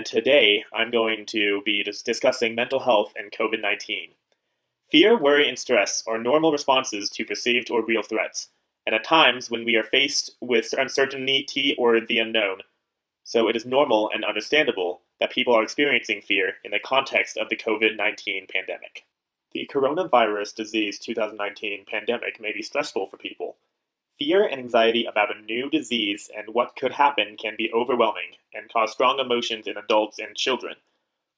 Today, I'm going to be discussing mental health and COVID-19. Fear, worry, and stress are normal responses to perceived or real threats, and at times when we are faced with uncertainty or the unknown. So it is normal and understandable that people are experiencing fear in the context of the COVID-19 pandemic. The coronavirus disease 2019 pandemic may be stressful for people. Fear and anxiety about a new disease and what could happen can be overwhelming and cause strong emotions in adults and children.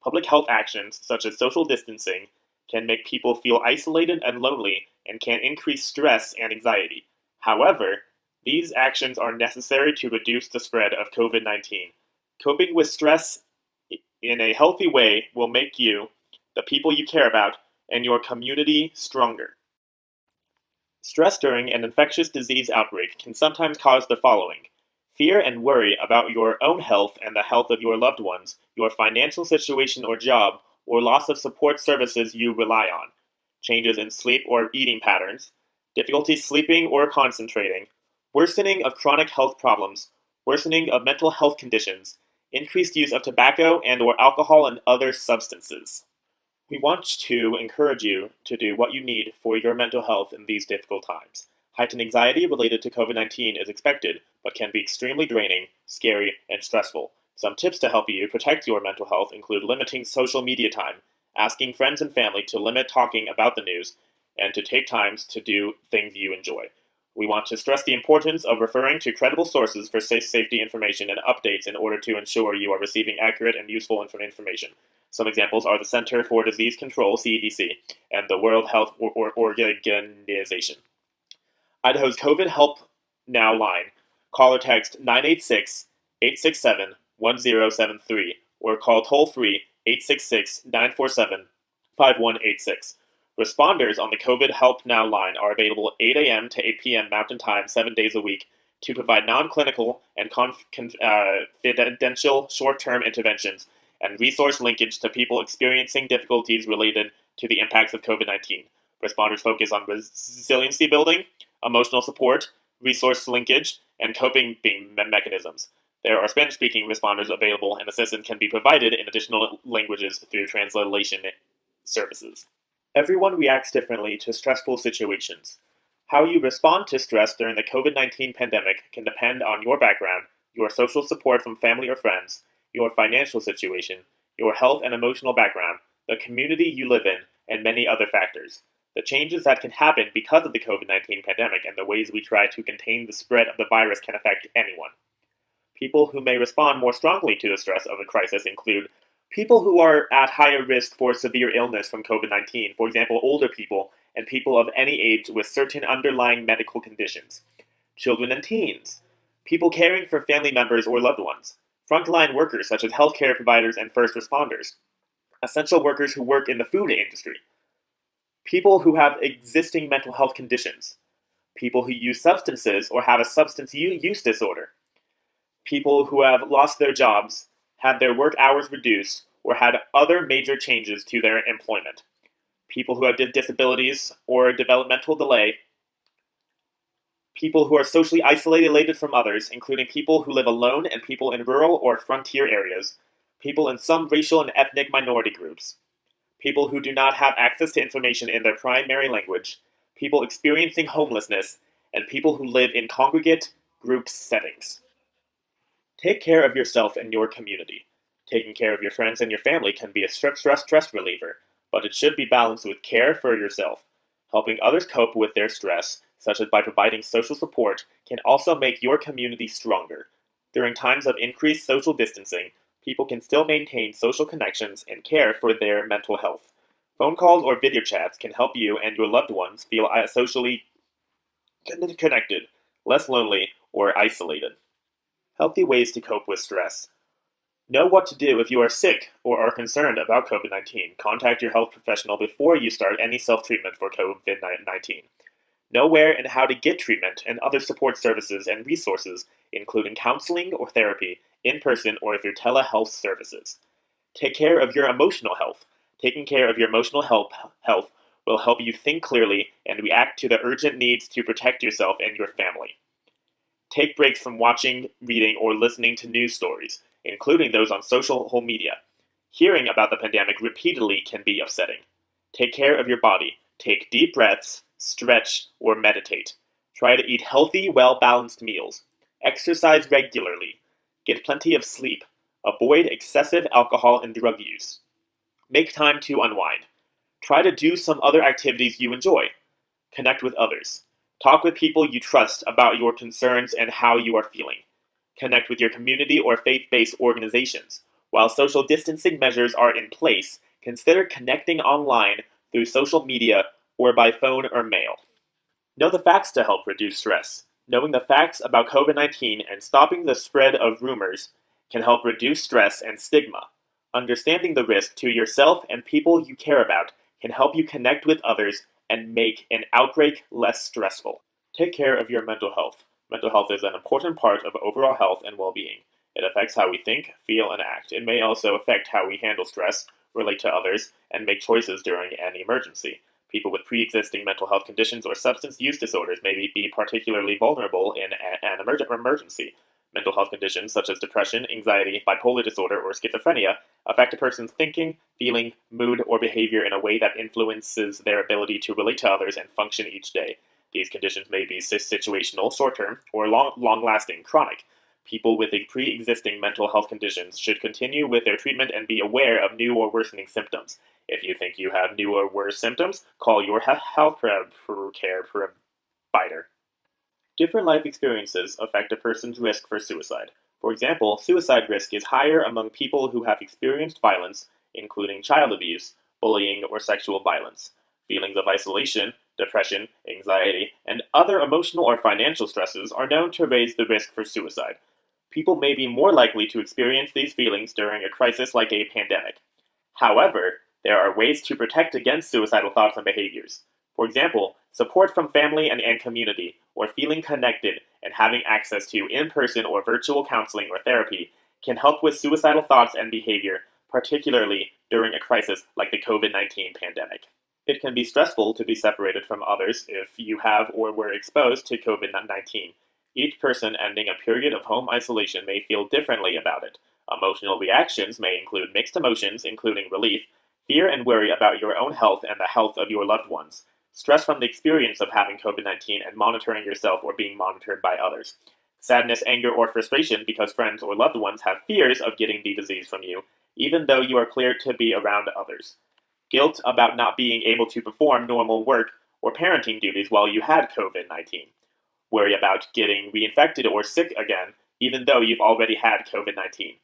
Public health actions, such as social distancing, can make people feel isolated and lonely and can increase stress and anxiety. However, these actions are necessary to reduce the spread of COVID-19. Coping with stress in a healthy way will make you, the people you care about, and your community stronger. Stress during an infectious disease outbreak can sometimes cause the following: fear and worry about your own health and the health of your loved ones, your financial situation or job, or loss of support services you rely on, changes in sleep or eating patterns, difficulty sleeping or concentrating, worsening of chronic health problems, worsening of mental health conditions, increased use of tobacco and/or alcohol and other substances. We want to encourage you to do what you need for your mental health in these difficult times. Heightened anxiety related to COVID-19 is expected, but can be extremely draining, scary, and stressful. Some tips to help you protect your mental health include limiting social media time, asking friends and family to limit talking about the news, and to take times to do things you enjoy. We want to stress the importance of referring to credible sources for safety information and updates in order to ensure you are receiving accurate and useful information. Some examples are the Center for Disease Control, CDC, and the World Health Organization. Idaho's COVID Help Now line. Call or text 986-867-1073 or call toll-free 866-947-5186. Responders on the COVID Help Now line are available at 8 a.m. to 8 p.m. Mountain Time 7 days a week to provide non-clinical and confidential short-term interventions and resource linkage to people experiencing difficulties related to the impacts of COVID-19. Responders focus on resiliency building, emotional support, resource linkage, and coping mechanisms. There are Spanish-speaking responders available, and assistance can be provided in additional languages through translation services. Everyone reacts differently to stressful situations. How you respond to stress during the COVID-19 pandemic can depend on your background, your social support from family or friends, your financial situation, your health and emotional background, the community you live in, and many other factors. The changes that can happen because of the COVID-19 pandemic and the ways we try to contain the spread of the virus can affect anyone. People who may respond more strongly to the stress of the crisis include people who are at higher risk for severe illness from COVID-19, for example, older people and people of any age with certain underlying medical conditions, children and teens, people caring for family members or loved ones, frontline workers such as healthcare providers and first responders, essential workers who work in the food industry, people who have existing mental health conditions, people who use substances or have a substance use disorder, people who have lost their jobs, had their work hours reduced, or had other major changes to their employment, people who have disabilities or developmental delay, people who are socially isolated from others, including people who live alone and people in rural or frontier areas, people in some racial and ethnic minority groups, people who do not have access to information in their primary language, people experiencing homelessness, and people who live in congregate group settings. Take care of yourself and your community. Taking care of your friends and your family can be a stress reliever, but it should be balanced with care for yourself. Helping others cope with their stress, such as by providing social support, can also make your community stronger. During times of increased social distancing, people can still maintain social connections and care for their mental health. Phone calls or video chats can help you and your loved ones feel socially connected, less lonely, or isolated. Healthy ways to cope with stress. Know what to do if you are sick or are concerned about COVID-19. Contact your health professional before you start any self-treatment for COVID-19. Know where and how to get treatment and other support services and resources, including counseling or therapy, in person or through telehealth services. Take care of your emotional health. Taking care of your emotional health will help you think clearly and react to the urgent needs to protect yourself and your family. Take breaks from watching, reading, or listening to news stories. including those on social media. Hearing about the pandemic repeatedly can be upsetting. Take care of your body. Take deep breaths, stretch, or meditate. Try to eat healthy, well-balanced meals. Exercise regularly. Get plenty of sleep. Avoid excessive alcohol and drug use. Make time to unwind. Try to do some other activities you enjoy. Connect with others. Talk with people you trust about your concerns and how you are feeling. Connect with your community or faith-based organizations. While social distancing measures are in place, consider connecting online through social media or by phone or mail. Know the facts to help reduce stress. Knowing the facts about COVID-19 and stopping the spread of rumors can help reduce stress and stigma. Understanding the risk to yourself and people you care about can help you connect with others and make an outbreak less stressful. Take care of your mental health. Mental health is an important part of overall health and well-being. It affects how we think, feel, and act. It may also affect how we handle stress, relate to others, and make choices during an emergency. People with pre-existing mental health conditions or substance use disorders may be particularly vulnerable in an emergency. Mental health conditions such as depression, anxiety, bipolar disorder, or schizophrenia affect a person's thinking, feeling, mood, or behavior in a way that influences their ability to relate to others and function each day. These conditions may be situational, short-term, or long-lasting, chronic. People with pre-existing mental health conditions should continue with their treatment and be aware of new or worsening symptoms. If you think you have new or worse symptoms, call your health care provider. Different life experiences affect a person's risk for suicide. For example, suicide risk is higher among people who have experienced violence, including child abuse, bullying, or sexual violence. Feelings of isolation, depression, anxiety, and other emotional or financial stresses are known to raise the risk for suicide. People may be more likely to experience these feelings during a crisis like a pandemic. However, there are ways to protect against suicidal thoughts and behaviors. For example, support from family and community, or feeling connected and having access to in-person or virtual counseling or therapy can help with suicidal thoughts and behavior, particularly during a crisis like the COVID-19 pandemic. It can be stressful to be separated from others if you have or were exposed to COVID-19. Each person ending a period of home isolation may feel differently about it. Emotional reactions may include mixed emotions, including relief, fear and worry about your own health and the health of your loved ones, stress from the experience of having COVID-19 and monitoring yourself or being monitored by others, sadness, anger, or frustration because friends or loved ones have fears of getting the disease from you, even though you are cleared to be around others, guilt about not being able to perform normal work or parenting duties while you had COVID-19, worry about getting reinfected or sick again, even though you've already had COVID-19,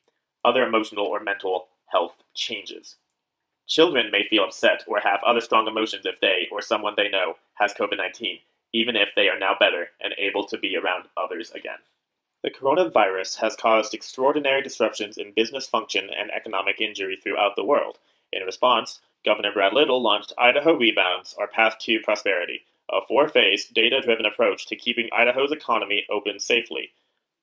other emotional or mental health changes. Children may feel upset or have other strong emotions if they or someone they know has COVID-19, even if they are now better and able to be around others again. The coronavirus has caused extraordinary disruptions in business function and economic injury throughout the world. In response, Governor Brad Little launched Idaho Rebounds, Our Path to Prosperity, a four-phase, data-driven approach to keeping Idaho's economy open safely.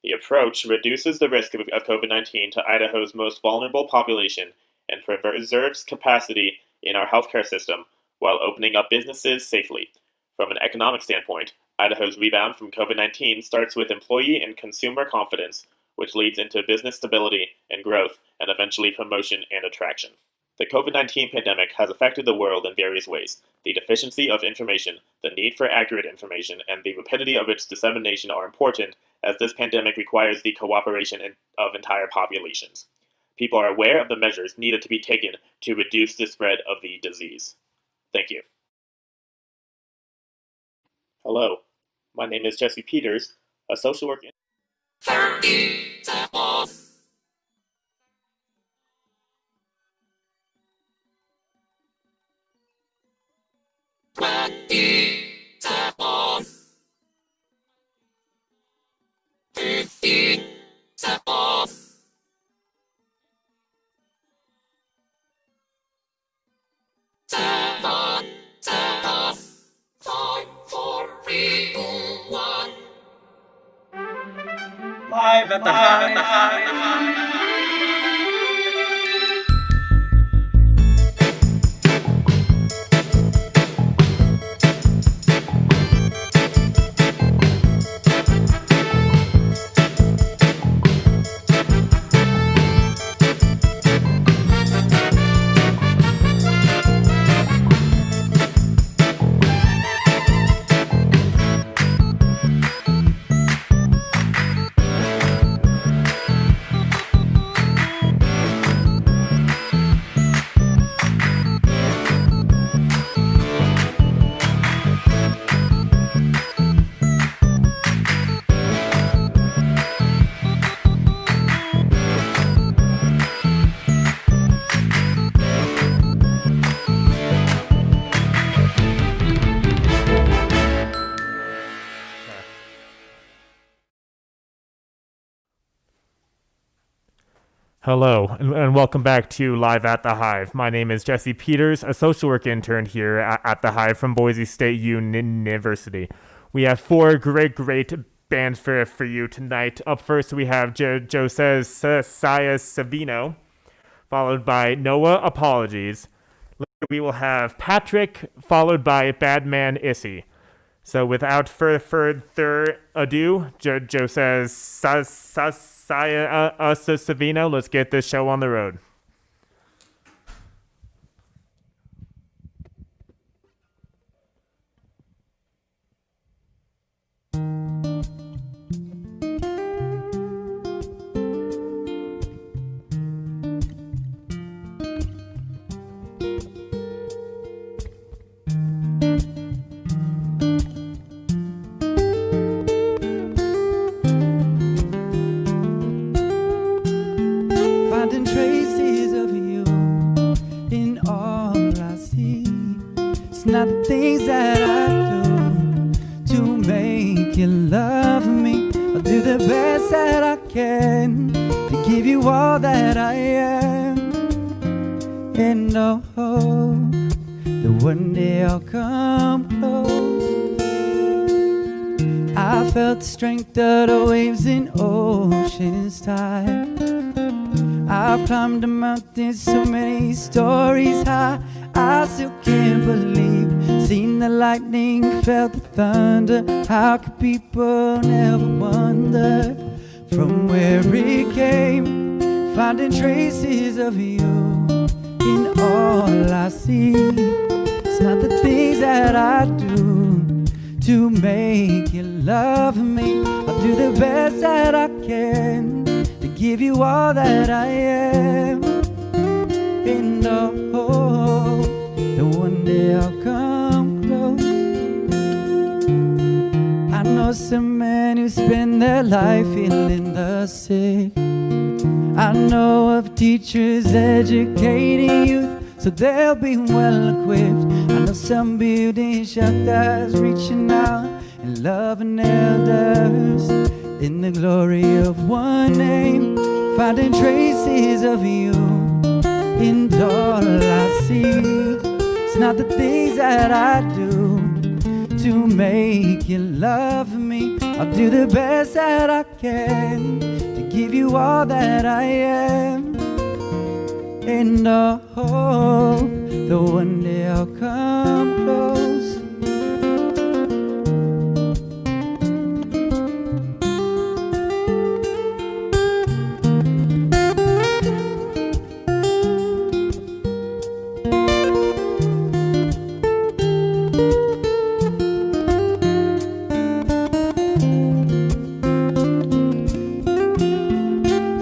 The approach reduces the risk of COVID-19 to Idaho's most vulnerable population and preserves capacity in our healthcare system while opening up businesses safely. From an economic standpoint, Idaho's rebound from COVID-19 starts with employee and consumer confidence, which leads into business stability and growth, and eventually promotion and attraction. The COVID-19 pandemic has affected the world in various ways. The deficiency of information, the need for accurate information, and the rapidity of its dissemination are important, as this pandemic requires the cooperation of entire populations. People are aware of the measures needed to be taken to reduce the spread of the disease. Thank you. Hello, my name is Jesse Peters, a social worker. Live at the Hive. Hello, and welcome back to Live at the Hive. My name is Jesse Peters, a social work intern here at the Hive from Boise State University. We have four great bands for you tonight. Up first, we have Josiah Savino, followed by Noah Paulogeez. Later, we will have Patrick, followed by Man ISI. So without further ado, Josiah Savino, let's get this show on the road. Not the things that I do to make you love me. I'll do the best that I can to give you all that I am. And oh, that one day I'll come close. I felt the strength of the waves in ocean's tide. I've climbed the mountains, so many stories high. I still can't believe, seen the lightning, felt the thunder. How could people never wonder from where it came? Finding traces of you in all I see. It's not the things that I do to make you love me. I'll do the best that I can to give you all that I am. And oh, that one day I'll come close. I know some men who spend their life healing the sick. I know of teachers educating youth so they'll be well equipped. I know some building shelters reaching out and loving elders in the glory of one name. Finding traces of you in all I see. It's not the things that I do to make you love me. I'll do the best that I can to give you all that I am. And oh, the one day I'll come close.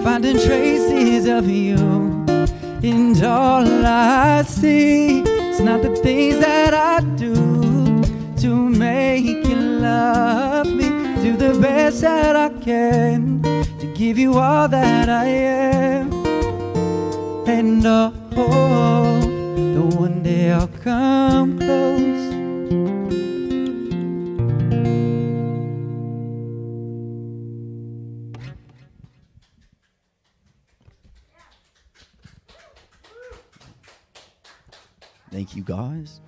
Finding traces of you in all I see. It's not the things that I do to make you love me. Do the best that I can to give you all that I am. And oh, the one day I'll come close. Thank you, guys.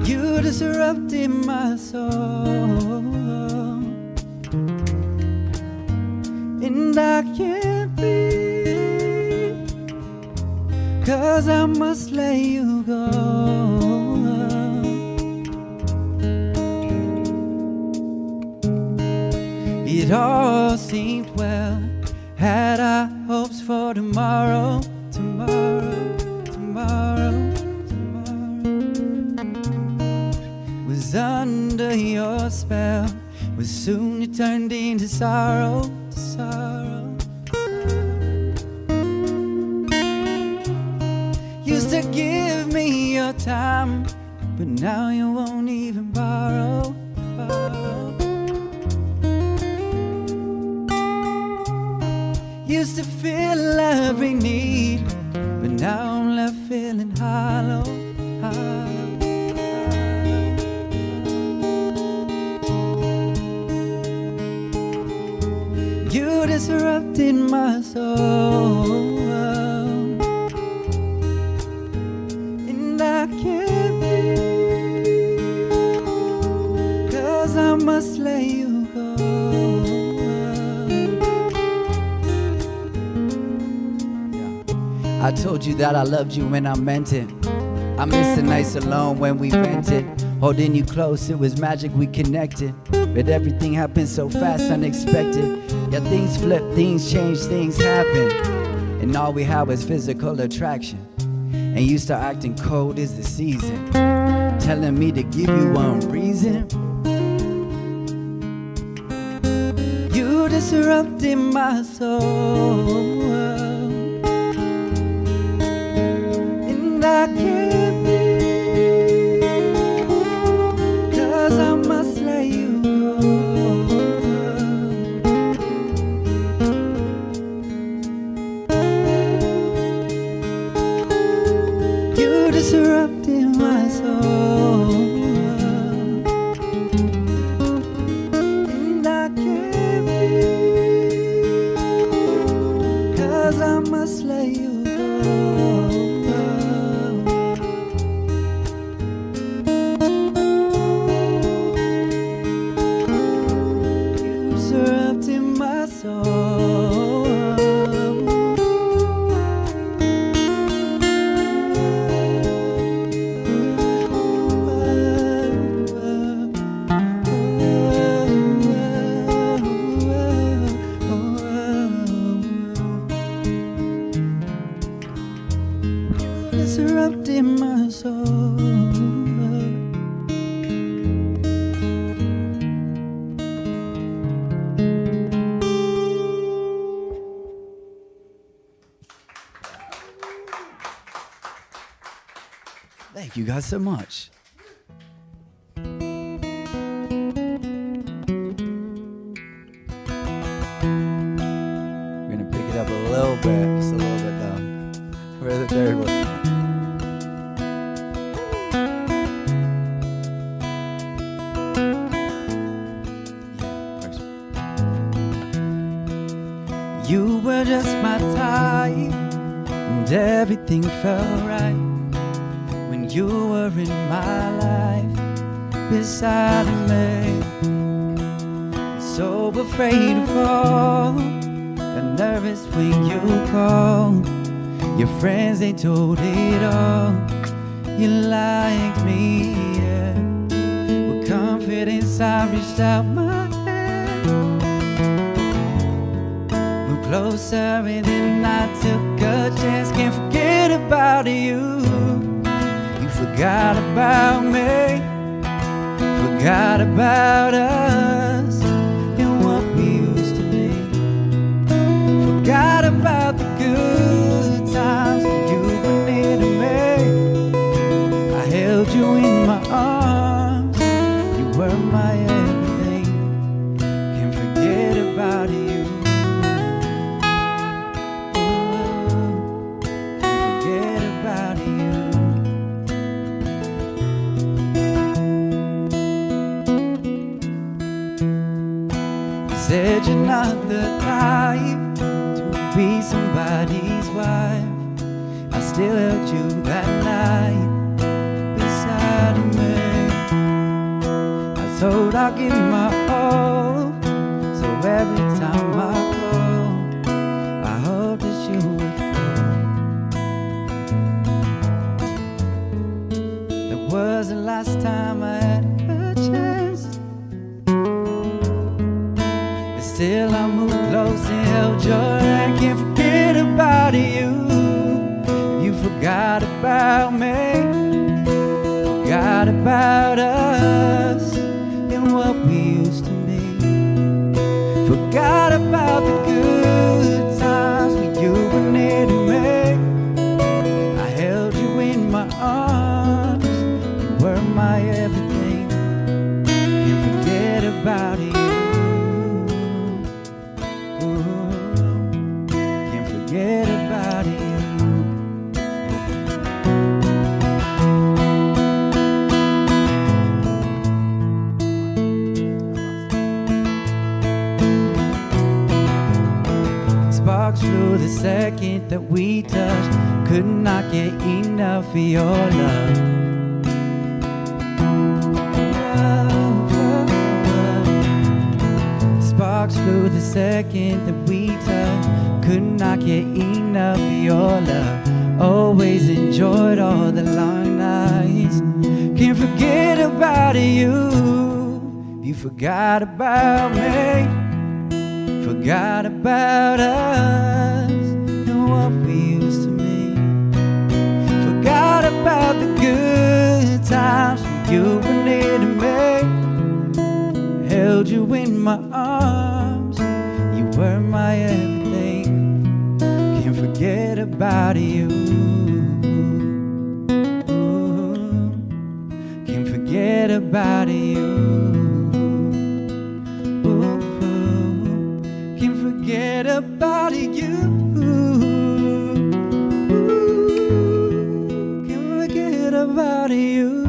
You disrupted my soul, and I can't breathe, 'cause I must let you go. It all seemed well, had I hopes for tomorrow, tomorrow, tomorrow, tomorrow. Was under your spell, was soon it turned into sorrow, to sorrow, Used to give me your time, but now you won't even borrow. Used to feel every need, but now I'm left feeling hollow, hollow, hollow. disrupting my soul, and I can't breathe, 'cause I must let you go. I told you that I loved you when I meant it. I missed the nights alone when we rented. Holding you close, it was magic, we connected. But everything happened so fast, unexpected. Yeah, things flip, things change, things happen. And all we had was physical attraction. And you start acting cold as the season, telling me to give you one reason. You disrupted my soul, and I can't breathe, 'cause I must let you go. You disrupted my soul, and I can't breathe, 'cause I must let you go. You disrupted my soul. Disrupting my soul. Thank you guys so much. We're gonna pick it up a little bit, just a little bit though. For the third one. You were just my type, and everything felt right when you were in my life, beside me. So afraid to fall, got nervous when you called. Your friends, they told it all. You liked me, yeah. With confidence, I reached out my hand. Closer, and then I took a chance. Can't forget about you. You forgot about me, forgot about us and what we used to be. Forgot about the good times when you were near to me. I held you in my arms, you were my everything. Can't forget about you. Said you're not the type to be somebody's wife. I still held you that night beside me. I told I'll give my all, so every time I call, I hope that you would fall. That was the last time I had a chance. Still I moved close and held your hand. Can't forget about you. You forgot about me, forgot about us and what we used to be. Forgot about the good times when you were near to me. I held you in my arms, you were my everything. Can't forget about you. Forget about you. second that we touched. Could not get enough of your love. Sparks flew the second that we touched. Could not get enough of your love. Always enjoyed all the long nights. Can't forget about you. You forgot about me. Forgot about us and what we used to mean. Forgot about the good times when you were near to me. Held you in my arms. You were my everything. Can't forget about you. Can't forget about you. Forget about you. Can't forget about you.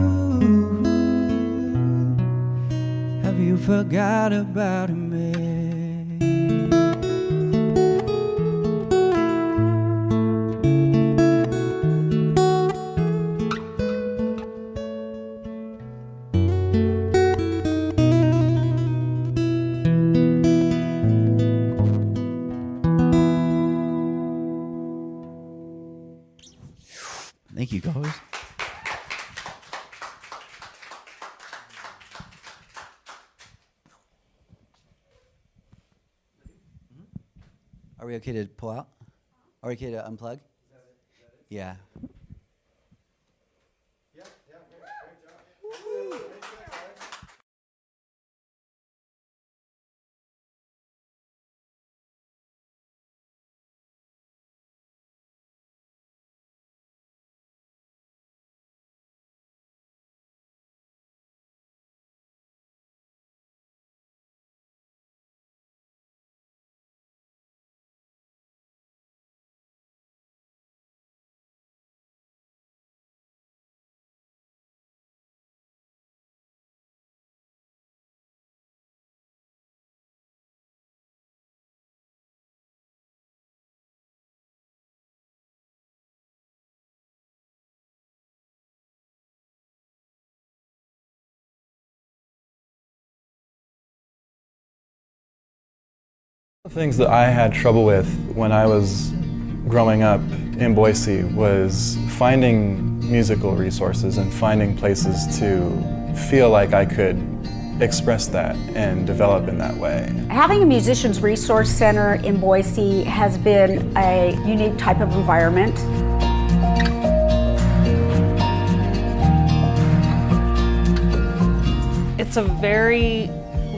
Have you forgot about me? Thank you, guys. Are we okay to pull out? Are we okay to unplug? Yeah. The things that I had trouble with when I was growing up in Boise was finding musical resources and finding places to feel like I could express that and develop in that way. Having a musician's resource center in Boise has been a unique type of environment. It's a very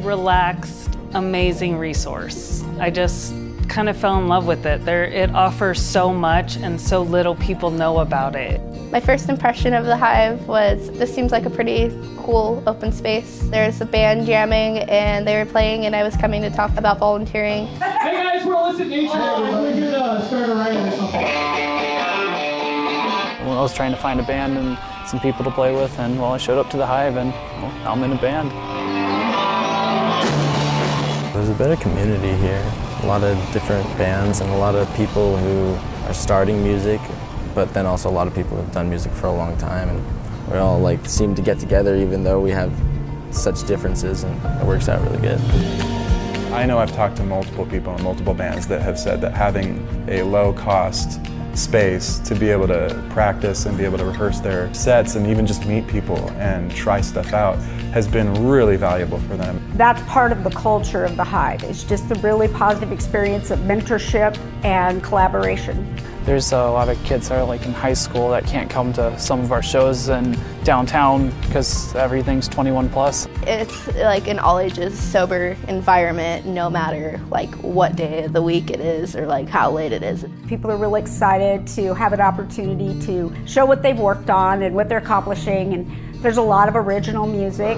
relaxed, amazing resource. I just kind of fell in love with it. It offers so much and so little people know about it. My first impression of the Hive was this seems like a pretty cool open space. There's a band jamming and they were playing and I was coming to talk about volunteering. Hey guys, we're Illicit Nature. We could start a writing or something. Well, I was trying to find a band and some people to play with, and well, I showed up to the Hive and well, now I'm in a band. There's a better community here. A lot of different bands and a lot of people who are starting music, but then also a lot of people who've done music for a long time, and we all like seem to get together even though we have such differences, and it works out really good. I know I've talked to multiple people in multiple bands that have said that having a low-cost space to be able to practice and be able to rehearse their sets and even just meet people and try stuff out has been really valuable for them. That's part of the culture of the Hive. It's just a really positive experience of mentorship and collaboration. There's a lot of kids that are like in high school that can't come to some of our shows in downtown because everything's 21 plus. It's like an all ages sober environment no matter like what day of the week it is or like how late it is. People are really excited to have an opportunity to show what they've worked on and what they're accomplishing, and there's a lot of original music.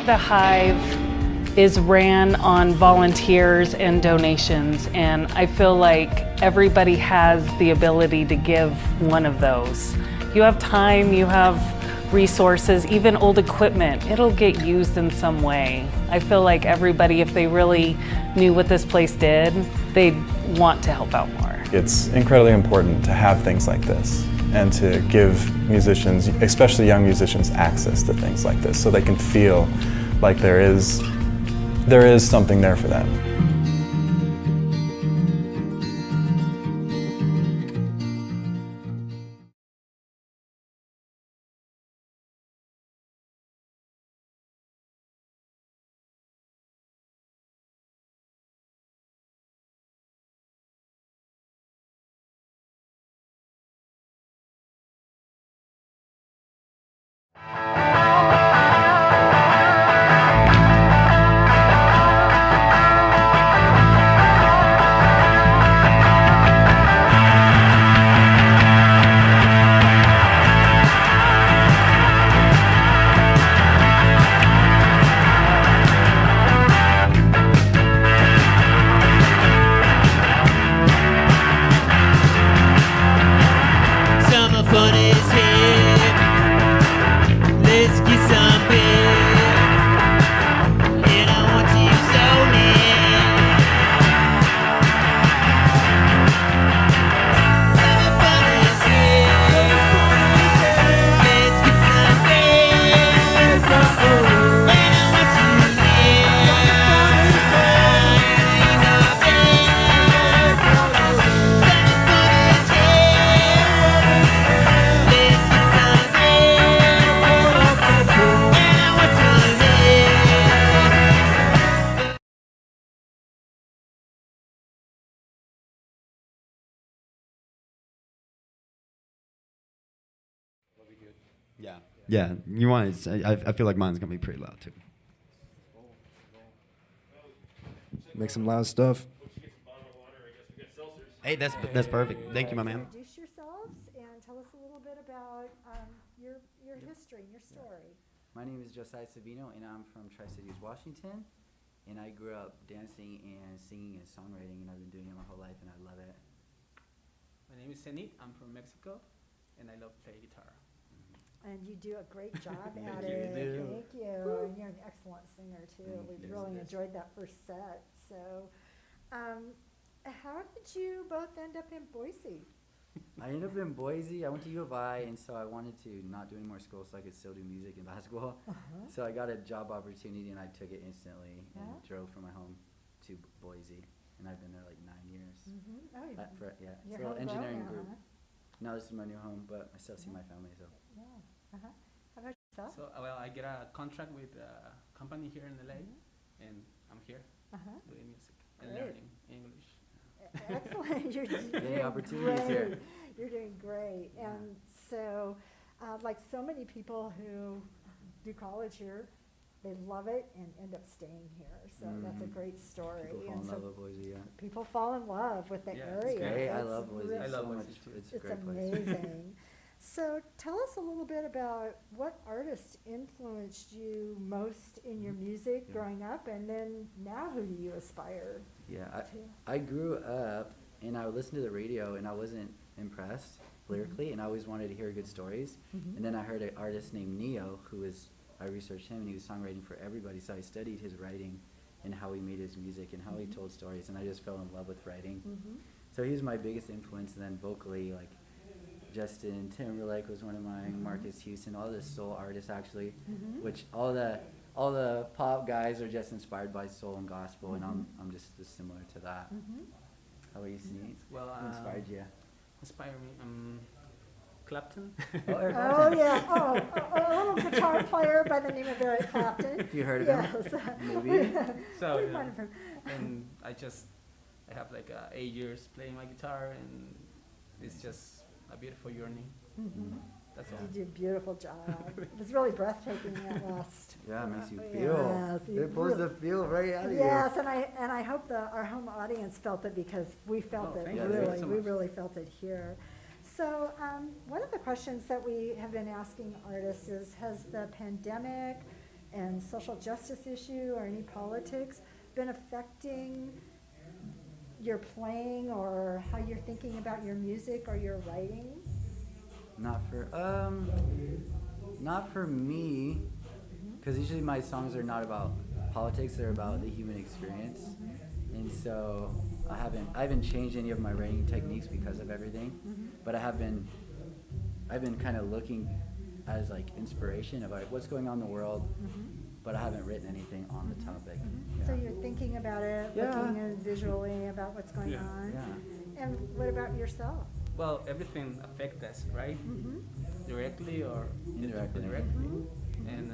The Hive is ran on volunteers and donations, and I feel like everybody has the ability to give one of those. You have time, you have resources, even old equipment, it'll get used in some way. I feel like everybody, if they really knew what this place did, they'd want to help out more. It's incredibly important to have things like this and to give musicians, especially young musicians, access to things like this so they can feel like there is something there for them. Yeah, you want it. I feel like mine's gonna be pretty loud too. Make some loud stuff. Hey, that's perfect. Thank you, my man. Introduce yourselves and tell us a little bit about your history and your story. My name is Josiah Savino, and I'm from Tri-Cities, Washington. And I grew up dancing and singing and songwriting, and I've been doing it my whole life, and I love it. My name is Senit. I'm from Mexico, and I love playing guitar. And you do a great job at it. Thank you. And you're an excellent singer, too. We've really enjoyed that first set. So, how did you both end up in Boise? I ended up in Boise. I went to U of I, and so I wanted to not do any more school so I could still do music and basketball. So I got a job opportunity, and I took it instantly and drove from my home to Boise. And I've been there like 9 years. Oh, it's a little engineering group. Now this is my new home, but I still see my family. So. How about yourself? So, well, I get a contract with a company here in LA, and I'm here doing music and learning English. Excellent. You're doing opportunities great. here. You're doing great. And so, like so many people who do college here, they love it and end up staying here. So that's a great story. People fall in love with Boise, yeah. People fall in love with the area. It's great. I love Boise. I love Boise. It's a great place. Amazing. So tell us a little bit about what artists influenced you most in your music growing up, and then now who do you aspire to? I grew up and I would listen to the radio and I wasn't impressed lyrically, and I always wanted to hear good stories. And then I heard an artist named Neo I researched him, and he was songwriting for everybody, so I studied his writing and how he made his music and how he told stories, and I just fell in love with writing. So he was my biggest influence, and then vocally, like Justin Timberlake was one of mine, Marcus Houston, all the soul artists actually, which all the pop guys are just inspired by soul and gospel, and I'm just similar to that. How about you, Senit? Well, who inspired you? Inspired me, Clapton. A little guitar player by the name of Eric Clapton. Have you heard of him? Maybe. So, and I have like 8 years playing my guitar, and it's just a beautiful journey. That's all. You did a beautiful job. It was really breathtaking that last. Yeah, it makes you feel. Yes, it pulls the feel right out of you. Yes, and I hope our home audience felt it, because we felt it really. We really felt it here. So one of the questions that we have been asking artists is, has the pandemic and social justice issue or any politics been affecting your playing or how you're thinking about your music or your writing? Not for me, because usually my songs are not about politics, they're about the human experience. And so I haven't changed any of my writing techniques because of everything, but I've been kind of looking as like inspiration of like what's going on in the world, but I haven't written anything on the topic. Yeah. So you're thinking about it, looking visually about what's going on. Yeah. And what about yourself? Well, everything affects us, right? Directly or indirectly. And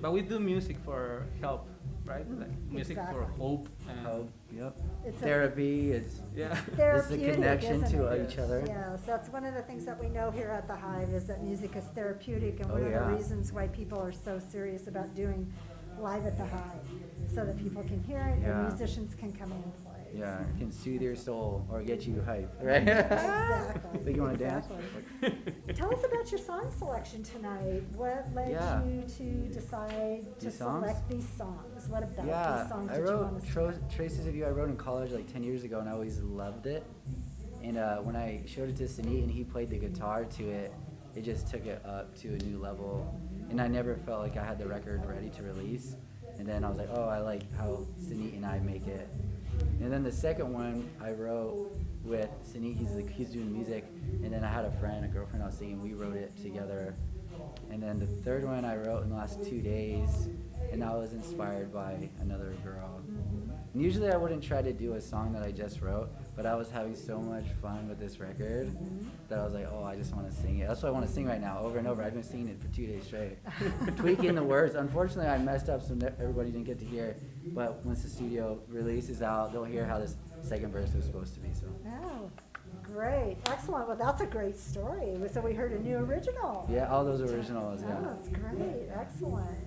but we do music for help, right? Like music for hope and hope. Yep. It's therapy. It's therapeutic, it's the connection isn't to it? each other. Yes, that's one of the things that we know here at the Hive is that music is therapeutic, and one of the reasons why people are so serious about doing live at the Hive, so that people can hear it and musicians can come in and play. Yeah, it can soothe your soul or get you hype, right? Exactly. Think you want to dance? Tell us about your song selection tonight. What led you to decide to select these songs? What about these songs did you want to select? Traces of You I wrote in college like 10 years ago, and I always loved it. And when I showed it to Senit and he played the guitar to it, it just took it up to a new level. And I never felt like I had the record ready to release. And then I was like, oh, I like how Senit and I make it. And then the second one I wrote with Senit, he's doing music, and then I had a girlfriend I was singing, we wrote it together. And then the third one I wrote in the last 2 days, and I was inspired by another girl. And usually I wouldn't try to do a song that I just wrote, but I was having so much fun with this record that I was like, oh, I just want to sing it. That's what I want to sing right now, over and over. I've been singing it for 2 days straight. Tweaking the words. Unfortunately, I messed up so everybody didn't get to hear it, but once the studio releases out, they'll hear how this second verse was supposed to be. So. Oh, great. Excellent. Well, that's a great story. So we heard a new original. Yeah, all those originals, yeah. Oh, that's great. Excellent.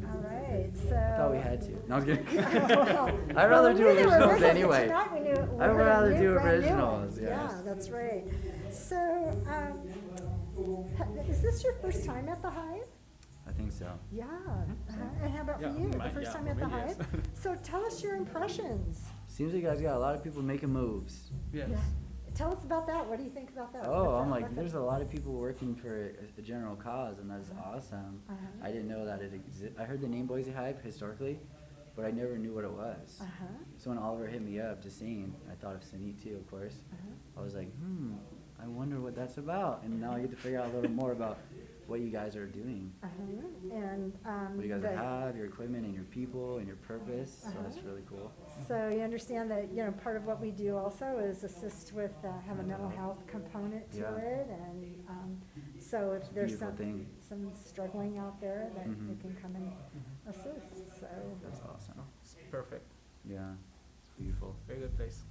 All right, so... I thought we had to. No, I was kidding. Well, I'd rather do originals anyway. Tonight we knew I'd rather do originals, yes. Yeah, that's right. So, is this your first time at the Hive? I think so. Yeah. And how about for you? The first time at the Hive? So tell us your impressions. Seems like you guys got a lot of people making moves. Yes. Yeah. Tell us about that. What do you think about that? Oh, I'm like, there's a lot of people working for a general cause, and that's awesome. I didn't know that it existed. I heard the name Boise Hive historically, but I never knew what it was. So when Oliver hit me up to sing, I thought of Senit too, of course. I was like, I wonder what that's about. And now I get to figure out a little more about what you guys are doing. And what you guys have, your equipment and your people and your purpose. So that's really cool. So you understand that, you know, part of what we do also is assist with, have a mental health component to it. And so if there's some struggling out there, that we can come and assist. So that's awesome. It's perfect. Yeah, it's beautiful. Very good place.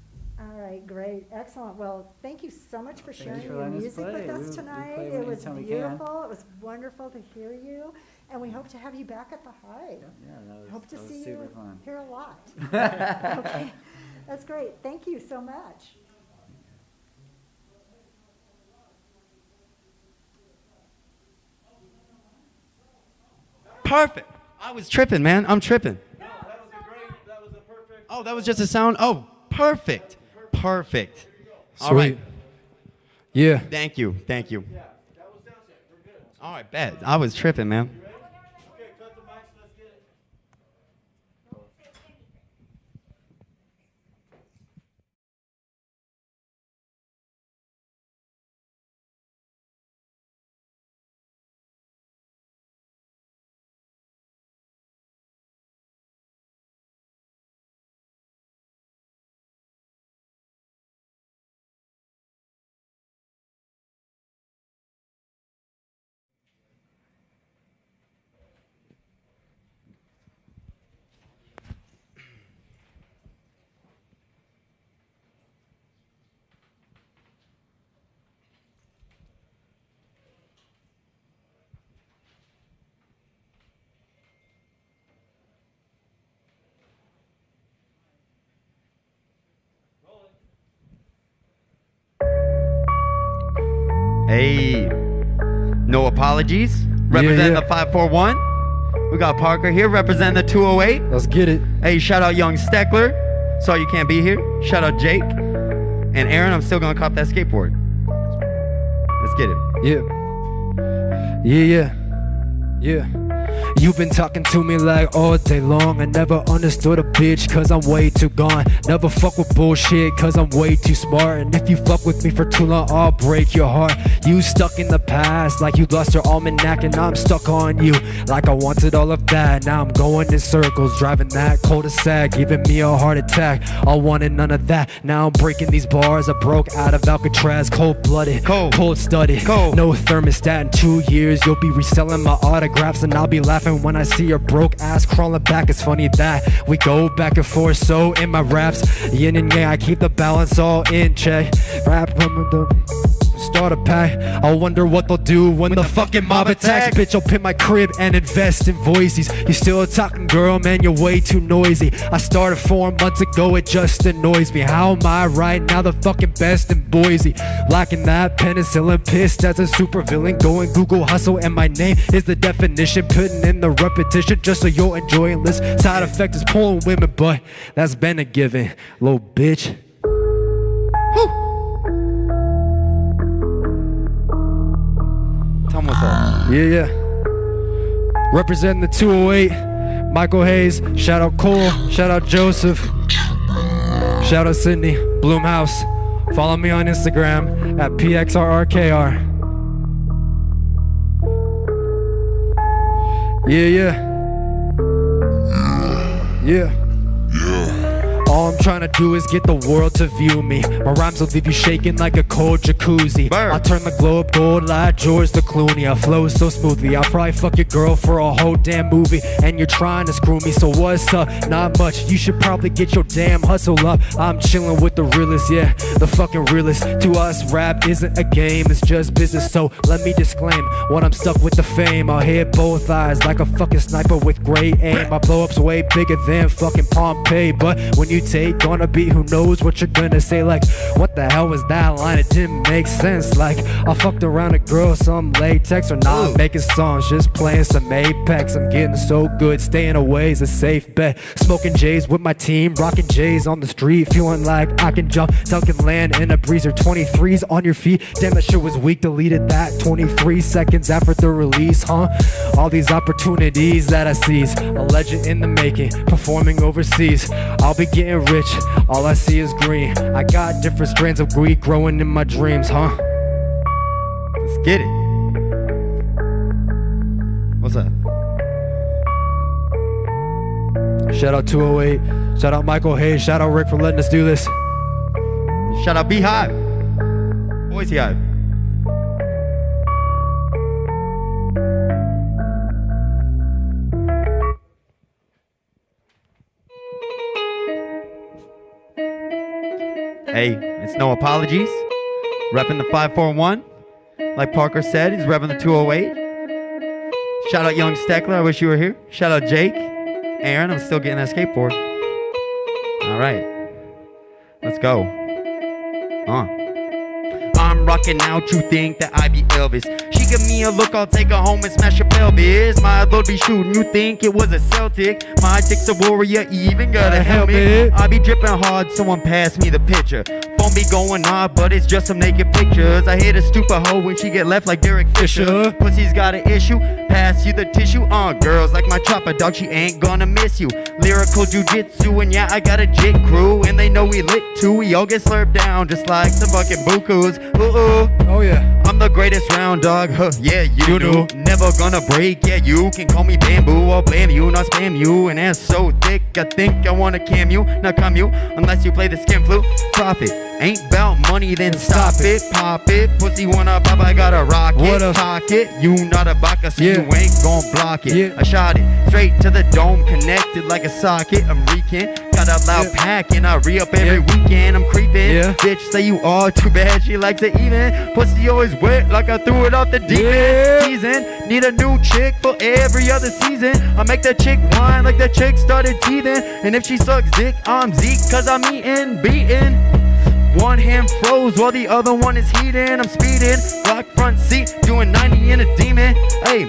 All right, great, excellent. Well, thank you so much for sharing for your music with us tonight. It was beautiful. It was wonderful to hear you, and we hope to have you back at the Hive. Yeah, that was, hope to see super you fun. here a lot. Okay, that's great. Thank you so much. Perfect. I was tripping, man. I'm tripping. No, that was a perfect. Oh, that was just a sound. Oh, perfect. Perfect. Sweet. All right. Yeah. Thank you. Thank you. All right, bet. I was tripping, man. Hey, no apologies. Representing the 541. We got Parker here representing the 208. Let's get it. Hey, shout out Young Steckler. Sorry you can't be here. Shout out Jake. And Aaron, I'm still gonna cop that skateboard. Let's get it. Yeah. You've been talking to me like all day long. I never understood a bitch cause I'm way too gone. Never fuck with bullshit cause I'm way too smart. And if you fuck with me for too long, I'll break your heart. You stuck in the past like you lost your almanac, and I'm stuck on you like I wanted all of that. Now I'm going in circles, driving that cul-de-sac, giving me a heart attack. I wanted none of that. Now I'm breaking these bars. I broke out of Alcatraz, cold-blooded, cold-studded, no thermostat. In 2 years you'll be reselling my autographs, and I'll be laughing when I see your broke ass crawling back. It's funny that we go back and forth so in my raps, yin and yang, I keep the balance all in check. Rap from the start a pack. I wonder what they'll do when the fucking mob attacks. Bitch, I'll pin my crib and invest in Boise's. You still a talking girl, man, you're way too noisy. I started 4 months ago, it just annoys me. How am I right now the fucking best in Boise? Lacking that penicillin, pissed as a supervillain. Going Google hustle and my name is the definition. Putting in the repetition just so you'll enjoy it. List side effect is pulling women, but that's been a given, little bitch. What's up? Yeah. Representing the 208, Michael Hayes. Shout out Cole. Shout out Joseph. Shout out Sydney. Bloomhouse. Follow me on Instagram at PXRRKR. Yeah. All I'm trying to do is get the world to view me. My rhymes will leave you shaking like a cold jacuzzi. I turn the globe gold like George the Clooney. I flow so smoothly, I'll probably fuck your girl for a whole damn movie. And you're trying to screw me, so what's up? Not much, you should probably get your damn hustle up. I'm chilling with the realest, yeah, the fucking realest. To us, rap isn't a game, it's just business. So let me disclaim, when I'm stuck with the fame, I'll hit both eyes like a fucking sniper with great aim. My blow up's way bigger than fucking Pompeii. But when you take on a beat, who knows what you're gonna say? Like, what the hell was that line? It didn't make sense. Like, I fucked around a girl, some latex, or not making songs, just playing some Apex. I'm getting so good, staying away is a safe bet. Smoking J's with my team, rocking J's on the street, feeling like I can jump, dunking land in a breezer. 23s on your feet, damn that shit was weak. Deleted that 23 seconds after the release, huh? All these opportunities that I seize, a legend in the making, performing overseas. I'll be getting rich, all I see is green. I got different strands of weed growing in my dreams, huh? Let's get it. What's up? Shout out 208, shout out Michael Hayes, shout out Rick for letting us do this. Shout out Beehive, Boise Hive. Hey, it's no apologies. Repping the 541. Like Parker said, he's repping the 208. Shout out Young Steckler, I wish you were here. Shout out Jake. Aaron, I'm still getting that skateboard. All right. Let's go. I'm rocking out, you think that I be Elvis. She give me a look, I'll take her home and smash her pelvis. My load be shooting, you think it was a Celtic. My dick's a warrior, even got a helmet. I be dripping hard, someone pass me the pitcher. Phone be going odd, but it's just some naked pictures. I hit a stupid hoe when she get left like Derek Fisher. Pussy's got an issue, pass you the tissue. Girls like my chopper dog, she ain't gonna miss you. Lyrical jujitsu, and yeah, I got a jig crew. And they know we lit too, we all get slurped down just like some fucking bukus. Oh yeah, I'm the greatest round dog, huh, yeah, you know. Never gonna break, yeah, you can call me bamboo. I'll blame you, not spam you. And ass so thick, I think I wanna cam you, not come you. Unless you play the skin flute, profit. Ain't bout money, then stop it, pop it. Pussy wanna pop, I got a rocket, pocket. You not a baka, so you ain't gon' block it. I shot it straight to the dome, connected like a socket. I'm reeking, got a loud pack, and I re-up every weekend. I'm creeping, bitch say you all too bad, she likes it even. Pussy always wet, like I threw it off the deep end. Season, need a new chick for every other season. I make that chick whine like that chick started teething. And if she sucks dick, I'm Zeke, cause I'm eating, beating. One hand froze while the other one is heating. I'm speeding, block front seat, doing 90 in a demon. Hey,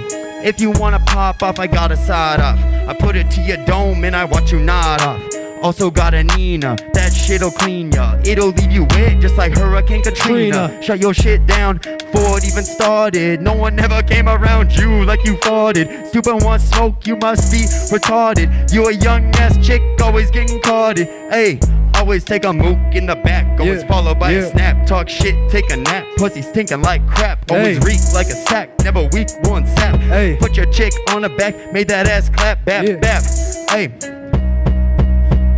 If you wanna pop off, I got a side off. I put it to your dome and I watch you nod off. Also got a Nina, that shit'll clean ya. It'll leave you wet just like Hurricane Katrina. Shut your shit down before it even started. No one ever came around you like you farted. Stupid want smoke, you must be retarded. You a young ass chick, always getting carded. Hey, always take a mook in the back, always followed by a snap. Talk shit, take a nap, pussy stinking like crap. Always reek like a sack, never weak, one sap. Put your chick on the back, made that ass clap, bap, bap. Hey,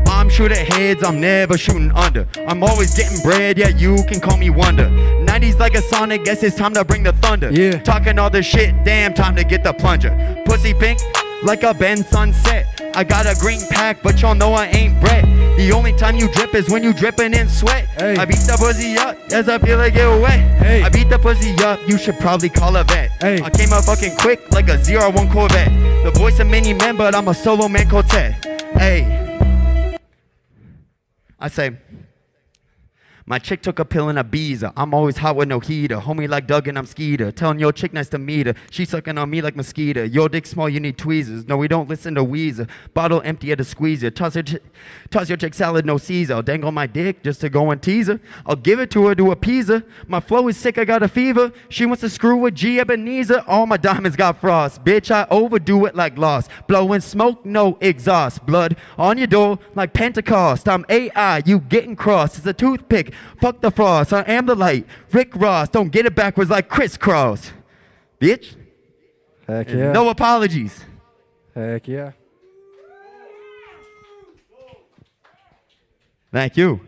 I'm shooting heads, I'm never shooting under. I'm always getting bread, yeah, you can call me Wonder. 90s like a Sonic, guess it's time to bring the thunder. Talking all this shit, damn, time to get the plunger. Pussy pink like a Ben sunset. I got a green pack, but y'all know I ain't Brett. The only time you drip is when you dripping in sweat. I beat the pussy up, as I feel like get wet. I beat the pussy up, you should probably call a vet. I came up fucking quick like a 01 Corvette. The voice of many men, but I'm a solo man quartet. Hey, I say, my chick took a pill in Ibiza. I'm always hot with no heater. Homie like Doug and I'm Skeeter. Telling your chick nice to meet her. She sucking on me like mosquito. Your dick small, you need tweezers. No, we don't listen to Weezer. Bottle empty at the squeezer. Toss your chick salad, no Caesar. I'll dangle my dick just to go and tease her. I'll give it to her to appease her. My flow is sick, I got a fever. She wants to screw with G Ebenezer. All my diamonds got frost. Bitch, I overdo it like loss. Blowing smoke, no exhaust. Blood on your door like Pentecost. I'm AI, you getting crossed. It's a toothpick. Fuck the frost, I am the light. Rick Ross, don't get it backwards like crisscross. Bitch. Heck yeah. No apologies. Heck yeah. Thank you.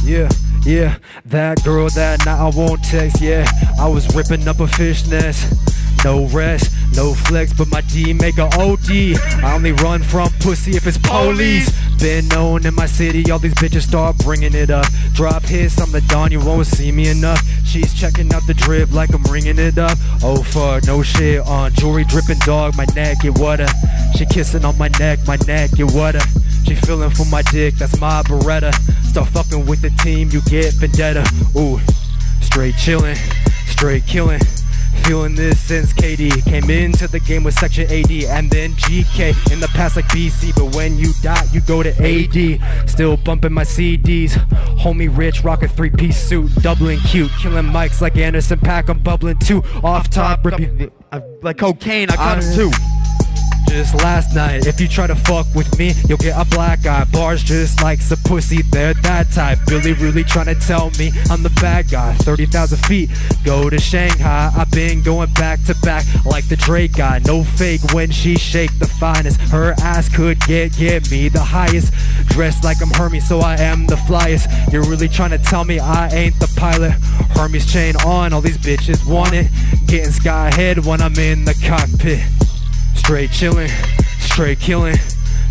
Yeah, that girl that night I won't text, yeah. I was ripping up a fish nest. No rest, no flex, but my D make a OD. I only run from pussy if it's police. Been known in my city, all these bitches start bringing it up. Drop hits, I'm the Don, you won't see me enough. She's checking out the drip like I'm ringing it up. Oh fuck, no shit on jewelry dripping, dog, my neck get wetter. She kissing on my neck get wetter. She feeling for my dick, that's my Beretta. Start fucking with the team, you get vendetta. Ooh, straight chillin', straight killing. Feeling this since KD came into the game with section AD and then GK in the past like BC, but when you die you go to AD. Still bumping my CDs, homie rich, rock a 3-piece suit, doubling cute, killing mics like Anderson .Paak, I'm bubbling too. Off top, like cocaine, I cut him too. Just last night, if you try to fuck with me, you'll get a black eye. Bars just like some pussy, they're that type. Billy really trying to tell me I'm the bad guy. 30,000 feet, go to Shanghai. I've been going back to back like the Drake guy. No fake when she shake the finest. Her ass could get me the highest. Dressed like I'm Hermes, so I am the flyest. You're really trying to tell me I ain't the pilot. Hermes chain on, all these bitches want it. Getting sky head when I'm in the cockpit. Straight chillin', straight killin'.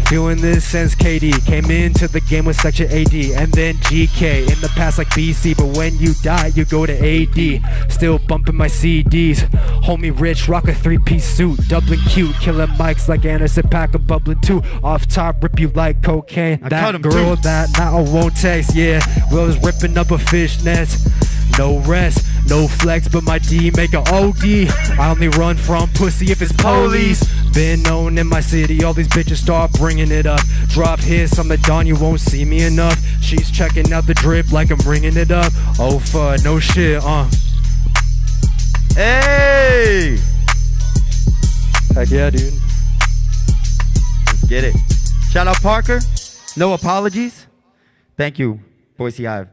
Feeling this since KD came into the game with section AD and then GK in the past like BC, but when you die you go to AD. Still bumping my CDs, homie rich, rock a 3-piece suit, doubling cute, killing mics like Anderson .Paak, I'm bubbling too. Off top, rip you like cocaine. That girl that now I won't text, yeah. We was ripping up a fish nest. No rest, no flex, but my D make a OD. I only run from pussy if it's police. Been known in my city, all these bitches start bringing it up. Drop hits, I'm the Don, you won't see me enough. She's checking out the drip like I'm ringing it up. Oh fuck, no shit, Hey! Heck yeah, dude. Let's get it. Shout out Parker, no apologies. Thank you, Boise Hive.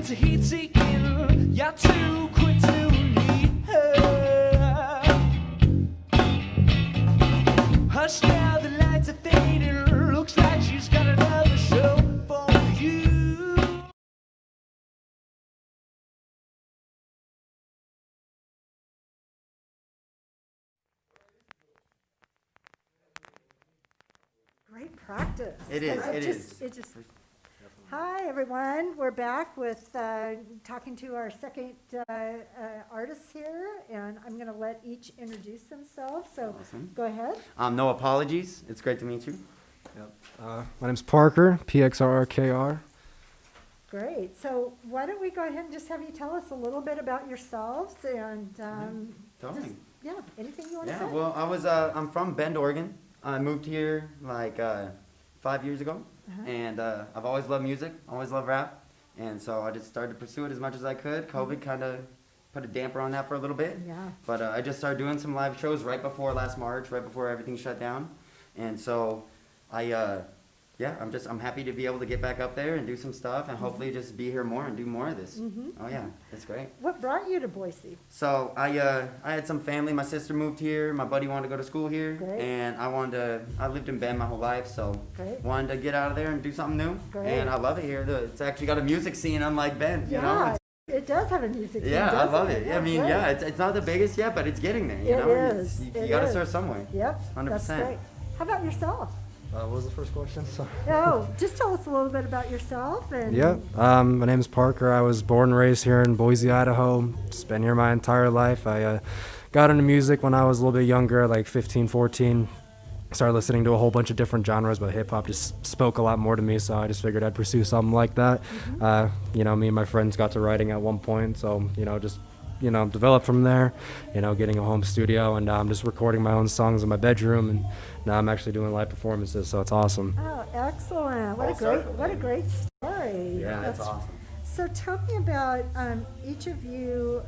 into heat seeking. You're too quick to leave her. Hush now, the lights are fading. Looks like she's got another show for you. Great practice. It is. Hi, everyone. We're back with talking to our second artists here, and I'm going to let each introduce themselves. So Awesome. Go ahead. No apologies. It's great to meet you. Yep. My name's Parker, Pxrrkr. Great. So why don't we go ahead and just have you tell us a little bit about yourselves and Totally. anything you want to Yeah, say? well, I'm from Bend, Oregon. I moved here like 5 years ago, and I've always loved music, always loved rap, and so I just started to pursue it as much as I could. COVID kind of put a damper on that for a little bit, but I just started doing some live shows right before last March, right before everything shut down, and so I'm happy to be able to get back up there and do some stuff, and hopefully just be here more and do more of this. Oh yeah, it's great. What brought you to Boise? So I had some family. My sister moved here. My buddy wanted to go to school here, Great. and I lived in Bend my whole life, so Great. wanted to get out of there and do something new. Great. And I love it here. It's actually got a music scene unlike Bend. You know? Yeah, it does have a music scene, Yeah, I doesn't love it. I mean, great. yeah, it's not the biggest yet, but it's getting there. You It know, is. You It got to is. start somewhere. Yep, 100%. that's great. How about yourself? What was the first question? Sorry. Oh, just tell us a little bit about yourself. And Yeah, my name's Parker. I was born and raised here in Boise, Idaho. Just been here my entire life. I got into music when I was a little bit younger, like 15, 14. Started listening to a whole bunch of different genres, but hip-hop just spoke a lot more to me, so I just figured I'd pursue something like that. Me and my friends got to writing at one point, so, just developed from there, getting a home studio, and I'm just recording my own songs in my bedroom, and now I'm actually doing live performances, so it's awesome. Oh, excellent! What a great story. Yeah, that's awesome. So tell me about each of you.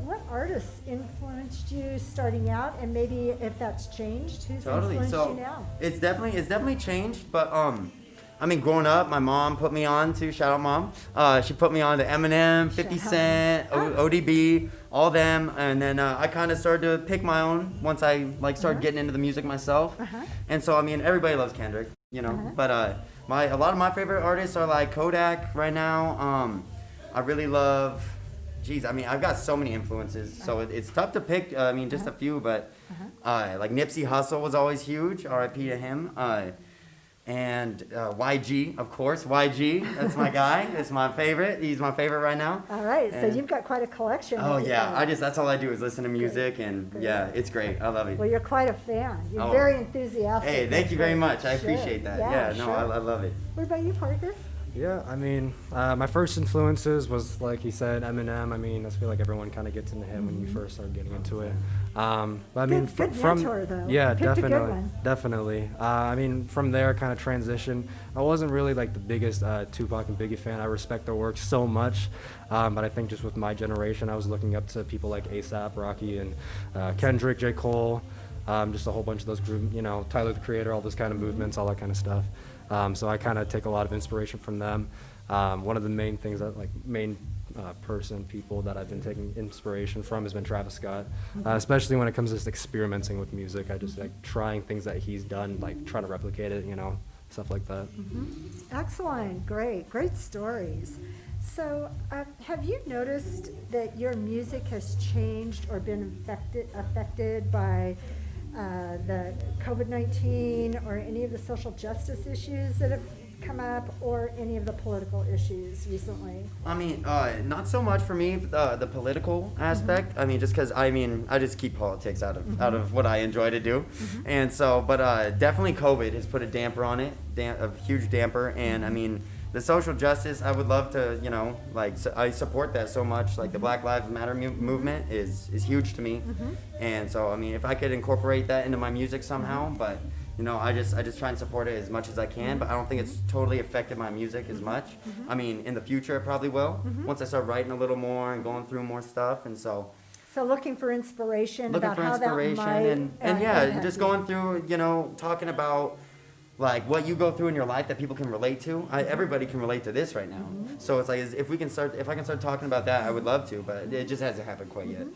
What artists influenced you starting out, and maybe if that's changed, who's Totally. influenced So you now? it's definitely changed, but growing up, my mom put me on to, shout out mom, she put me on to Eminem, 50 Cent, ODB, all them, and then I kind of started to pick my own once I started getting into the music myself. And so, everybody loves Kendrick, but a lot of my favorite artists are like Kodak right now. I really love, I've got so many influences, so it's tough to pick, just a few, but like Nipsey Hussle was always huge, R.I.P. to him. And YG, of course, YG, that's my guy, that's my favorite, he's my favorite right now. All right, so And- you've got quite a collection. Oh haven't yeah, you? that's all I do is listen to music, and yeah, it's great, I love it. Well, you're quite a fan. You're Oh. very enthusiastic. Hey, thank That's you very great. much, I Sure. appreciate that. Yeah, No, sure. I love it. What about you, Parker? Yeah, my first influences was, like he said, Eminem. I feel like everyone kind of gets into him when you first start getting into it. But Good from mentor, though. yeah, You picked a good definitely. one. From there, kind of transition. I wasn't really like the biggest Tupac and Biggie fan. I respect their work so much, but I think just with my generation, I was looking up to people like A$AP Rocky and Kendrick, J. Cole, just a whole bunch of those groups. Tyler the Creator, all those kind of movements, all that kind of stuff. So I kind of take a lot of inspiration from them. One of the main things that people that I've been taking inspiration from has been Travis Scott, especially when it comes to just experimenting with music. I just like trying things that he's done, like trying to replicate it, stuff like that. Excellent, great stories. So, have you noticed that your music has changed or been affected by the COVID-19 or any of the social justice issues that have come up, or any of the political issues recently? Not so much for me, the political aspect. Just because I just keep politics out of what I enjoy to do, and so, but definitely COVID has put a damper on it, a huge damper, and the social justice, I would love to, I support that so much. Like the Black Lives Matter movement is huge to me, and so if I could incorporate that into my music somehow, but. I just try and support it as much as I can, but I don't think it's totally affected my music as much. In the future it probably will, once I start writing a little more and going through more stuff, and so. So looking for inspiration Looking about for how inspiration that might and yeah, impact just you. going through, talking about like what you go through in your life that people can relate to. Everybody can relate to this right now. So it's like, if I can start talking about that, I would love to, but it just hasn't happened quite yet.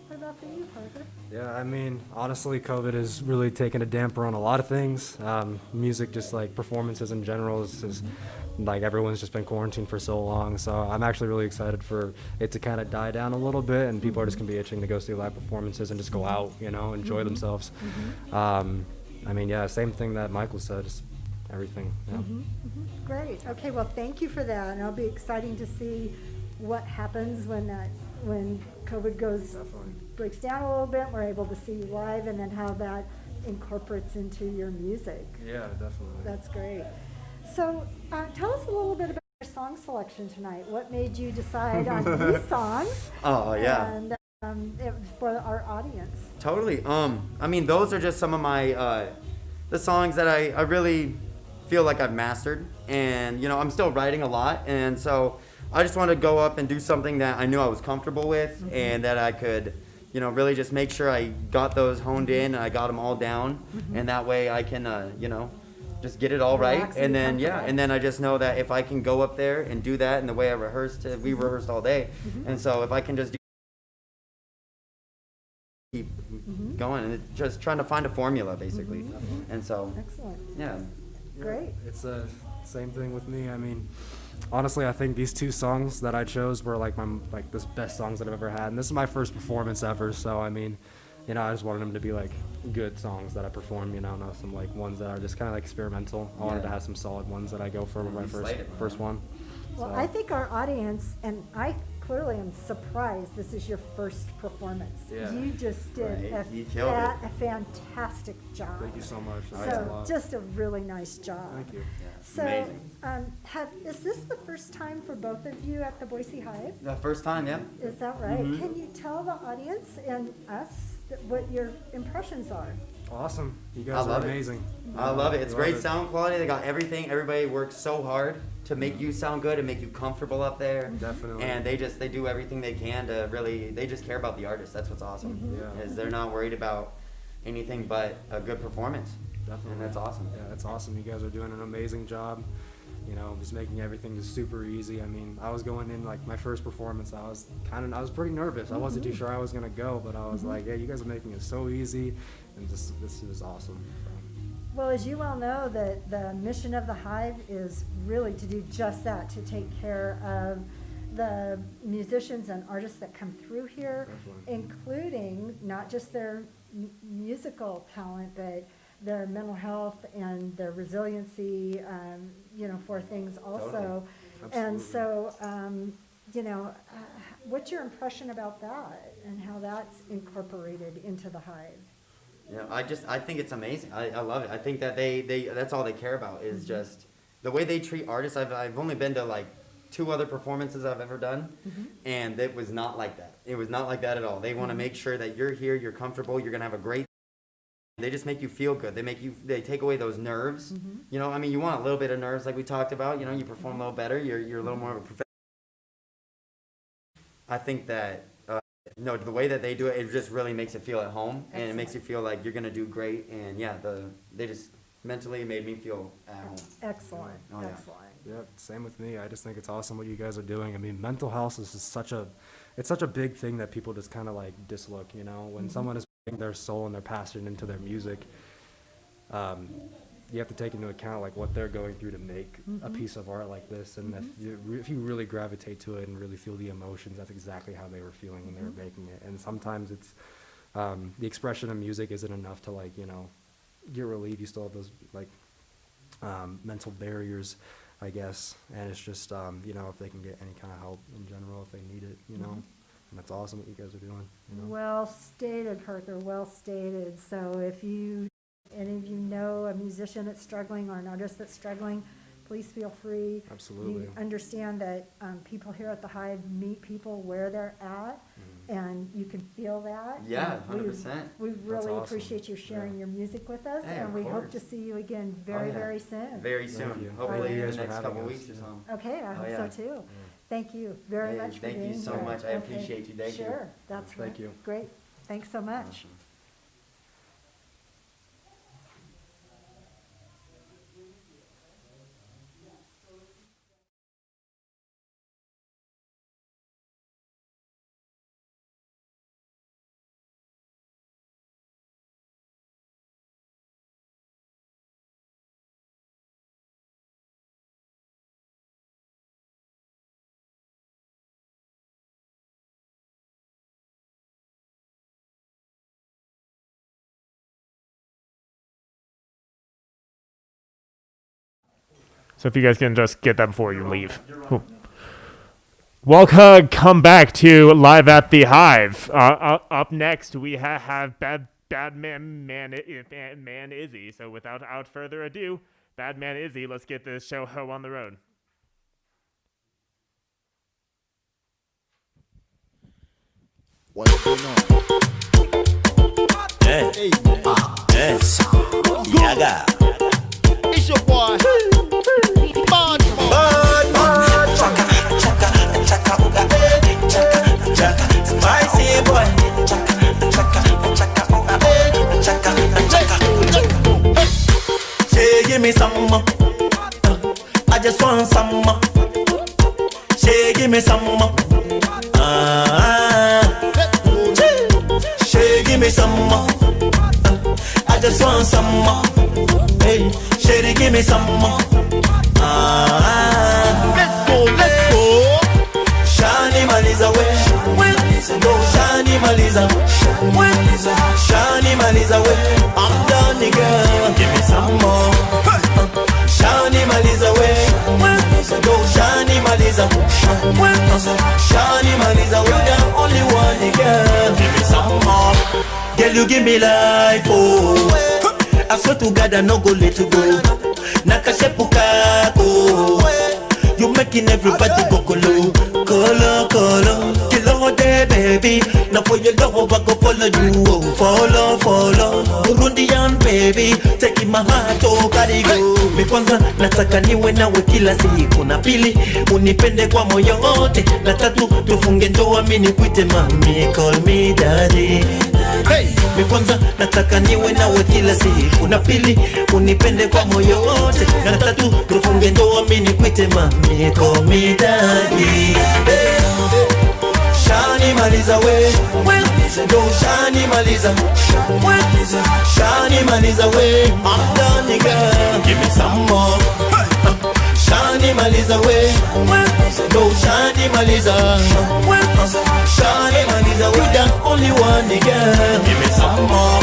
What about for you, Parker? Yeah, I mean, honestly, COVID has really taken a damper on a lot of things. Music, just like performances in general, is just, like everyone's just been quarantined for so long. So I'm actually really excited for it to kind of die down a little bit, and people are just gonna be itching to go see live performances and just go out, you know, enjoy themselves. I mean, yeah, same thing that Michael said, just everything. Yeah. Great. Okay, well, thank you for that, and it'll be exciting to see what happens when COVID breaks down a little bit. We're able to see you live, and then how that incorporates into your music. Yeah, definitely. That's great. So, tell us a little bit about your song selection tonight. What made you decide on these songs? Oh yeah. And for our audience. Totally. I mean, those are just some of my the songs that I really feel like I've mastered, and you know, I'm still writing a lot, and so I just wanted to go up and do something that I knew I was comfortable with, and that I could, you know, really just make sure I got those honed in and I got them all down, and that way I can, you know, just get it all right, and then and then I just know that if I can go up there and do that in the way I rehearsed, we rehearsed all day, and so if I can just keep going, and it's just trying to find a formula basically, and so excellent. Yeah. Great. It's the same thing with me. I mean, honestly, I think these two songs that I chose were like the best songs that I've ever had, and this is my first performance ever. So I mean, you know, I just wanted them to be like good songs that I perform. You know, not some like ones that are just kind of like experimental. I wanted to have some solid ones that I go for my first one. Well, So. I think our audience, and I clearly am surprised this is your first performance. Yeah. You just did Right. a fantastic job. Thank you so much. That So means a lot. just a really nice job. Thank you. So, Amazing. is this the first time for both of you at the Boise Hive? The first time, yeah. Is that right? Can you tell the audience and us what your impressions are? Awesome. You guys are amazing. I love it. It's Love great it. sound quality. They got everything. Everybody works so hard to make you sound good and make you comfortable up there. Definitely. And they do everything they can to really, they just care about the artist. That's what's awesome. Yeah. Is they're not worried about anything but a good performance. Definitely. And that's awesome. Yeah, that's awesome. You guys are doing an amazing job. You know, just making everything just super easy. I mean, I was going in like my first performance. I was pretty nervous. I wasn't too sure I was gonna go, but I was like, yeah, you guys are making it so easy, and this is awesome. Well, as you well know, the mission of the Hive is really to do just that, to take care of the musicians and artists that come through here, including not just their musical talent, but their mental health and their resiliency, you know, for things also. Totally. And so, you know, what's your impression about that and how that's incorporated into the Hive? Yeah, I think it's amazing. I love it. I think that they that's all they care about is just the way they treat artists. I've only been to like 2 other performances I've ever done, and it was not like that. It was not like that at all. They want to make sure that you're here, you're comfortable, you're gonna have a great. They just make you feel good. They take away those nerves. You know, I mean, you want a little bit of nerves, like we talked about. You know, you perform a little better. You're a little more of a professional. I think that no, the way that they do it, it just really makes it feel at home, and it makes you feel like you're gonna do great. And yeah, they just mentally made me feel at home. Excellent. Oh, yeah. Excellent. Yep, same with me. I just think it's awesome what you guys are doing. I mean, mental health is just such a big thing that people just kind of like dislook, you know? When someone is putting their soul and their passion into their music, you have to take into account like what they're going through to make a piece of art like this. And if you really gravitate to it and really feel the emotions, that's exactly how they were feeling when they were making it. And sometimes it's, the expression of music isn't enough to like, you know, get relief. You still have those like mental barriers, I guess, and it's just, you know, if they can get any kind of help in general, if they need it, you know, and that's awesome what you guys are doing. You know? Well stated, Pxrrkr, well stated. So if any of you know a musician that's struggling or an artist that's struggling, please feel free. Absolutely. You understand that people here at the Hive meet people where they're at, and you can feel that. Yeah, And 100%. We really awesome. appreciate you sharing your music with us, Hey, and of we hope course. to see you again very, yeah. very soon. Very Thank soon. you. Hopefully Thank you in guys the for next having couple us. weeks or something. Okay, I hope yeah. so too. Thank you very Hey, much for thank you being so here. much. I appreciate you. Thank you. Sure, that's Thank right. you. Great. Thanks so much. Awesome. So if you guys can just get that before you leave. Cool. Welcome back to Live at the Hive. Up next, we have Bad Man Izzy. So without further ado, Bad Man Izzy, let's get this show on the road. What's going on? Hey, yes, Yaga. It's your boy. Bad spicy boy. She give me some more. I just want some more. She give me some more. She give me some more. I just want some more. Hey, she give me some more. Let's go. Shani Maliza way. Shani Maliza. Shani Maliza way. I'm done, nigga. Give me some more. Shani Maliza way. Shani Maliza. Shani Maliza way. The only one, nigga. Give me some more. Girl, you give me life, oh. I swear to God I no go let you go. Nakashepukako. You making everybody go kolo. Kill all day, baby. Now for your love I go follow you. Oh, follow. Burundian baby, taking my heart, oh, gotta go. Mi kwanza nataka niwe nawe kila siku. Na pili unipende kwa moyo wote. Na tatu tufunge ndoa mimi nikuite mami. Call me daddy. Hey, mi kwanza nataka niwe nawe kila siku. Na pili unipende kwa moyo wote. Na tatu tufunge ndoa mimi nikuite mami. Call me daddy. Hey, Shani Maliza way. Go Shani Maliza. Shani Maliza way. I'm done, nigga. Give me some more. Shani Maliza way. Go Shani Maliza. Shani Maliza way. The only one, nigga. Give me some more.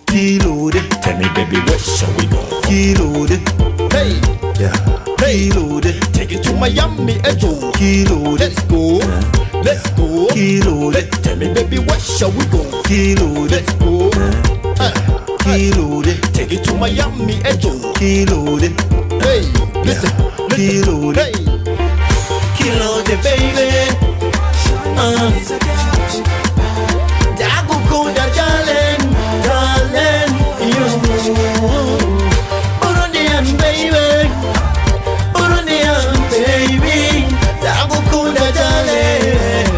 Reloaded. Tell me, baby, where shall we go? Reloaded. Hey, yeah. Reloaded. Take it to Miami, Ejo. Reloaded. Let's go. Reloaded. Tell me, baby, where shall we go? Reloaded. Let's go. Reloaded. Take it to Miami, Ejo. Reloaded. Hey, listen. Reloaded. Reloaded, baby. Burundian baby, Dagukunda darling.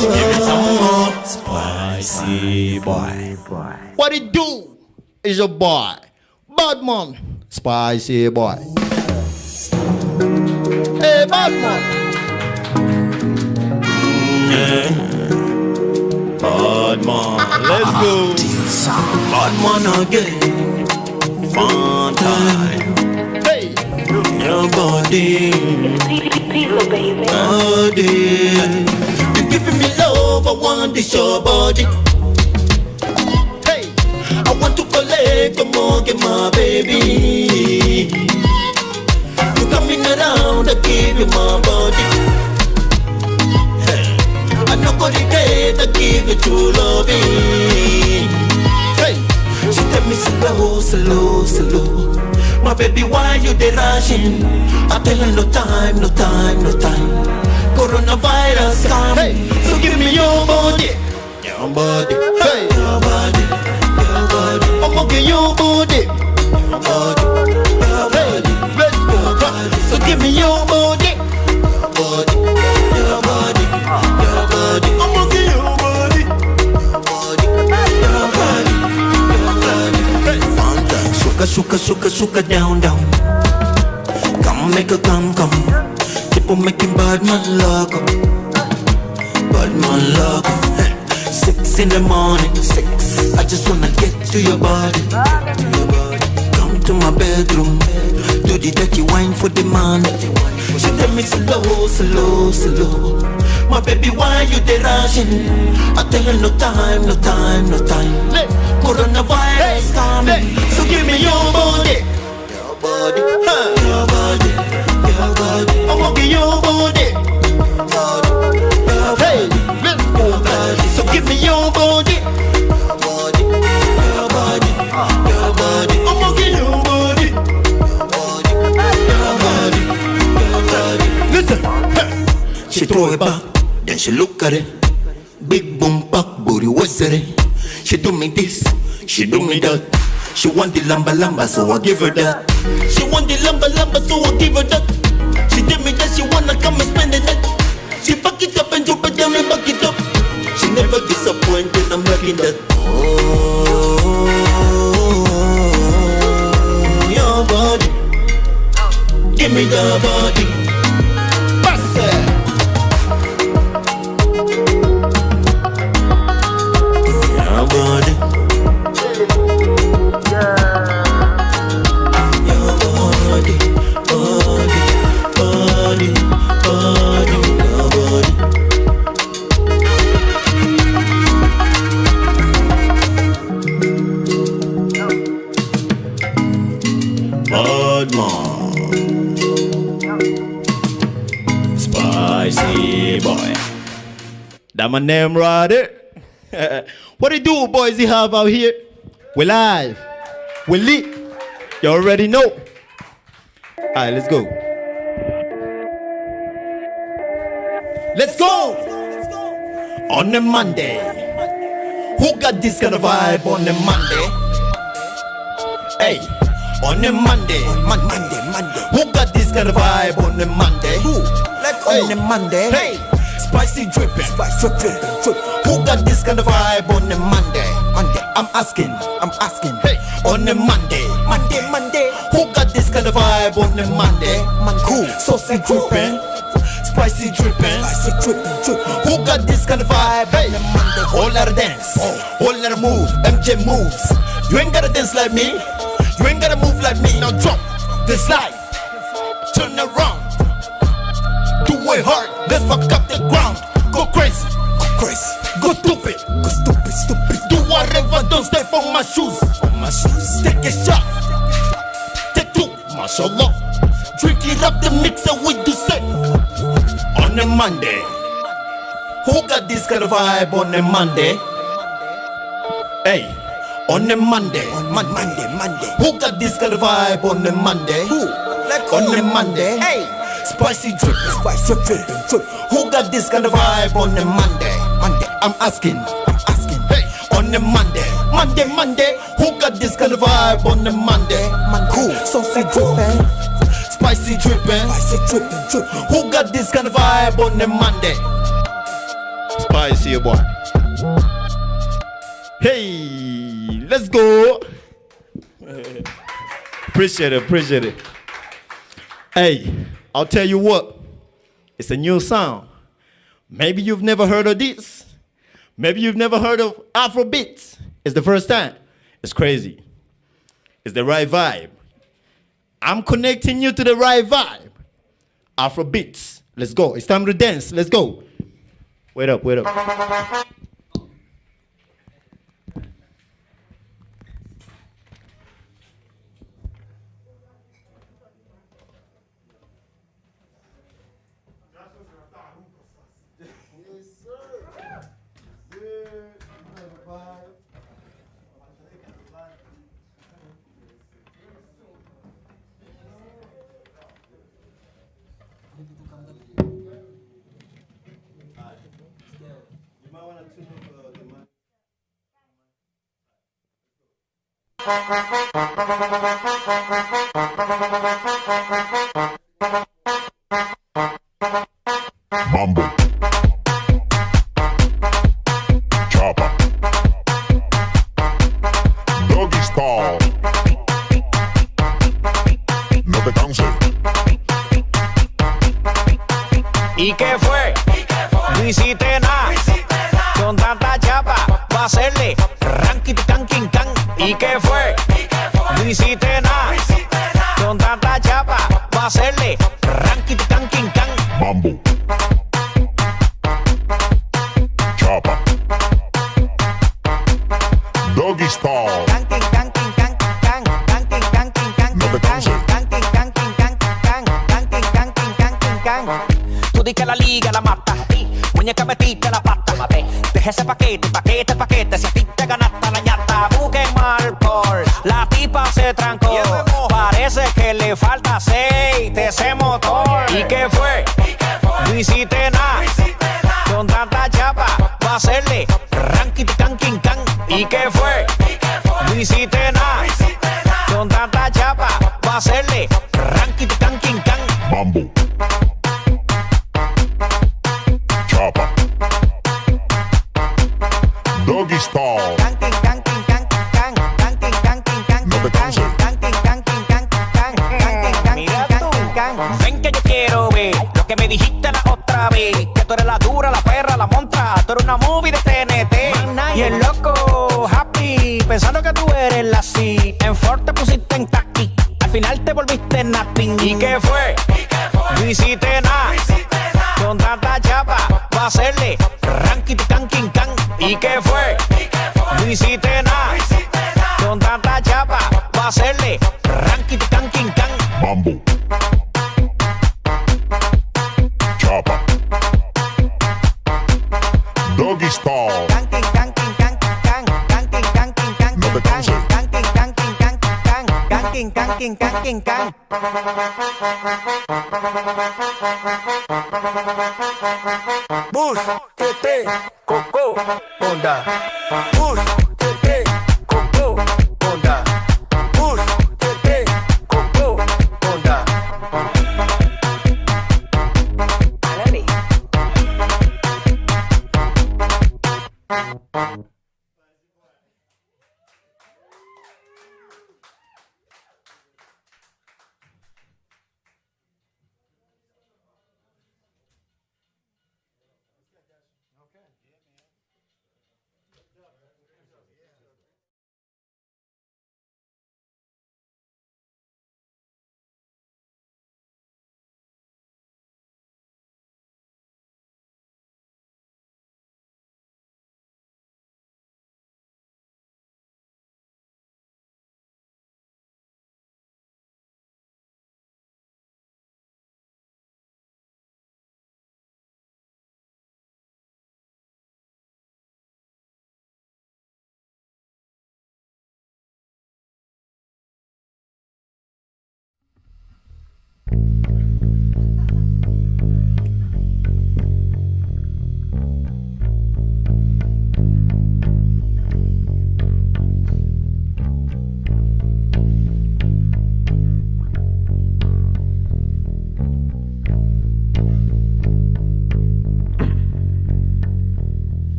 Give me some more spicy boy. What it do is a boy, Badman, spicy boy. Hey, Badman. Badman, let's go. Badman again. Fun time. Hey, your body. Body. You giving me love, I want this your body. Hey, I want to collect the more, get my baby. You coming around, I give you my body. I no go regret, I give it to loving. Hey, she tell me slow. My baby, why you dey rushing? I tell her no time. Coronavirus come, hey, so give me your body. Hey, your body. I'ma get your body. Hey, let's go. So give me your body. Your body. I'ma get your body. Suka down. Come make her come. Keep on making bad man love. 6 in the morning, 6. I just wanna get to your body. Come to my bedroom, do the dirty wine for the man. She tell me slow, slow, slow. My baby, why you dey rushing? I tell her no time, no time, no time. Coronavirus coming, so give me your body. Your body, your body, your body. I want your body. Hey, let's go, body. So give me your body. Your body, your body, your body. I want your body. Your body, your body. Listen, hey. She throw it back, then she look at it. Big boom pack booty, what's it? She do me this, she do me that. She want the lamba lamba, so I give her that. She want the lamba lamba, so I give her that. She tell me that she wanna come and spend the night. She back it up and drop it down and back it up. She never disappointed, I'm rocking that. Oh, your body, give me the body. Pass it. Your body. Spicy boy. That my name right there. What do you do, Boise Hive out here? We live. We lit. You already know. Alright, let's go. Let's go. On a Monday. Who got this kind of vibe on a Monday? Hey, on a Monday. Monday. Who got this kind of vibe on a Monday? Who? Like on a Monday. Hey, spicy dripping. Who got this kind of vibe on a Monday? I'm asking. Hey, on a Monday. Who got this kind of vibe on a Monday? Who? Saucy dripping. Spicy dripping. Who got this kind of vibe? Hey, whole lot of dance, whole lot of move, MJ moves. You ain't gotta dance like me, you ain't gotta move like me. Now drop this life, turn around, do it hard, let's fuck up the ground. Go crazy, go stupid, do whatever, don't step on my shoes. Take a shot, take two, mashallah. Drink it up, the mixer with the set. On a Monday, who got this kind of vibe on a Monday? Hey, on a Monday, Monday. Who got this kind of vibe on a Monday? Who? Like on a Monday. Hey, spicy dripping. Who got this kind of vibe on a Monday? I'm asking. Hey, on a Monday. Who got this kind of vibe on a Monday? Who? Saucy dripping. Spicy dripping. Who got this kind of vibe on a Monday? Spicy boy. Hey, let's go. Appreciate it. Hey, I'll tell you what. It's a new sound. Maybe you've never heard of this. Maybe you've never heard of Afrobeats. It's the first time. It's crazy. It's the right vibe. I'm connecting you to the right vibe. Afrobeats. Let's go. It's time to dance. Let's go. Wait up. Mambo, chopper, doggy style, no te canses. ¿Y qué fue? No hiciste nada. Con tanta chapa, va a hacerle ranking. va a hacerle ranking can king can. Mambo. Chapa. Doggy style. No te canses. Tú di que la liga la mata. Muñeca metiste la pata. Deja ese paquete, paquete, paquete. Si a ti te ganaste la ñata, busquen mal por. La tipa se trancó. Parece que le falta aceite ese motor. ¿Y qué fue? No hiciste nada. Con tanta chapa va a hacerle ranking can king can. ¿Y qué fue? No hiciste nada. Con tanta chapa va a hacerle ranking can king can. Mambo. Chapa. Doggy style. No te canses. Mira tú. Ven que yo quiero ver lo que me dijiste la otra vez. Que tú eres la dura, la perra, la montra. Tú eres una movie de TNT. Y el loco happy pensando que tú eres la C. En Ford te pusiste en taqui. Al final te volviste nothing. ¿Y qué fue? No hiciste nada. Con tanta chapa va a hacerle ranking can king can. ¿Y qué fue? No hiciste nada. Con tanta chapa va a hacerle ranking can king can. Mambo. Chapa. Doggy style. No te canses. Bus, tete, coco, onda. Bus, tete, coco, onda. Bus, tete, coco, onda.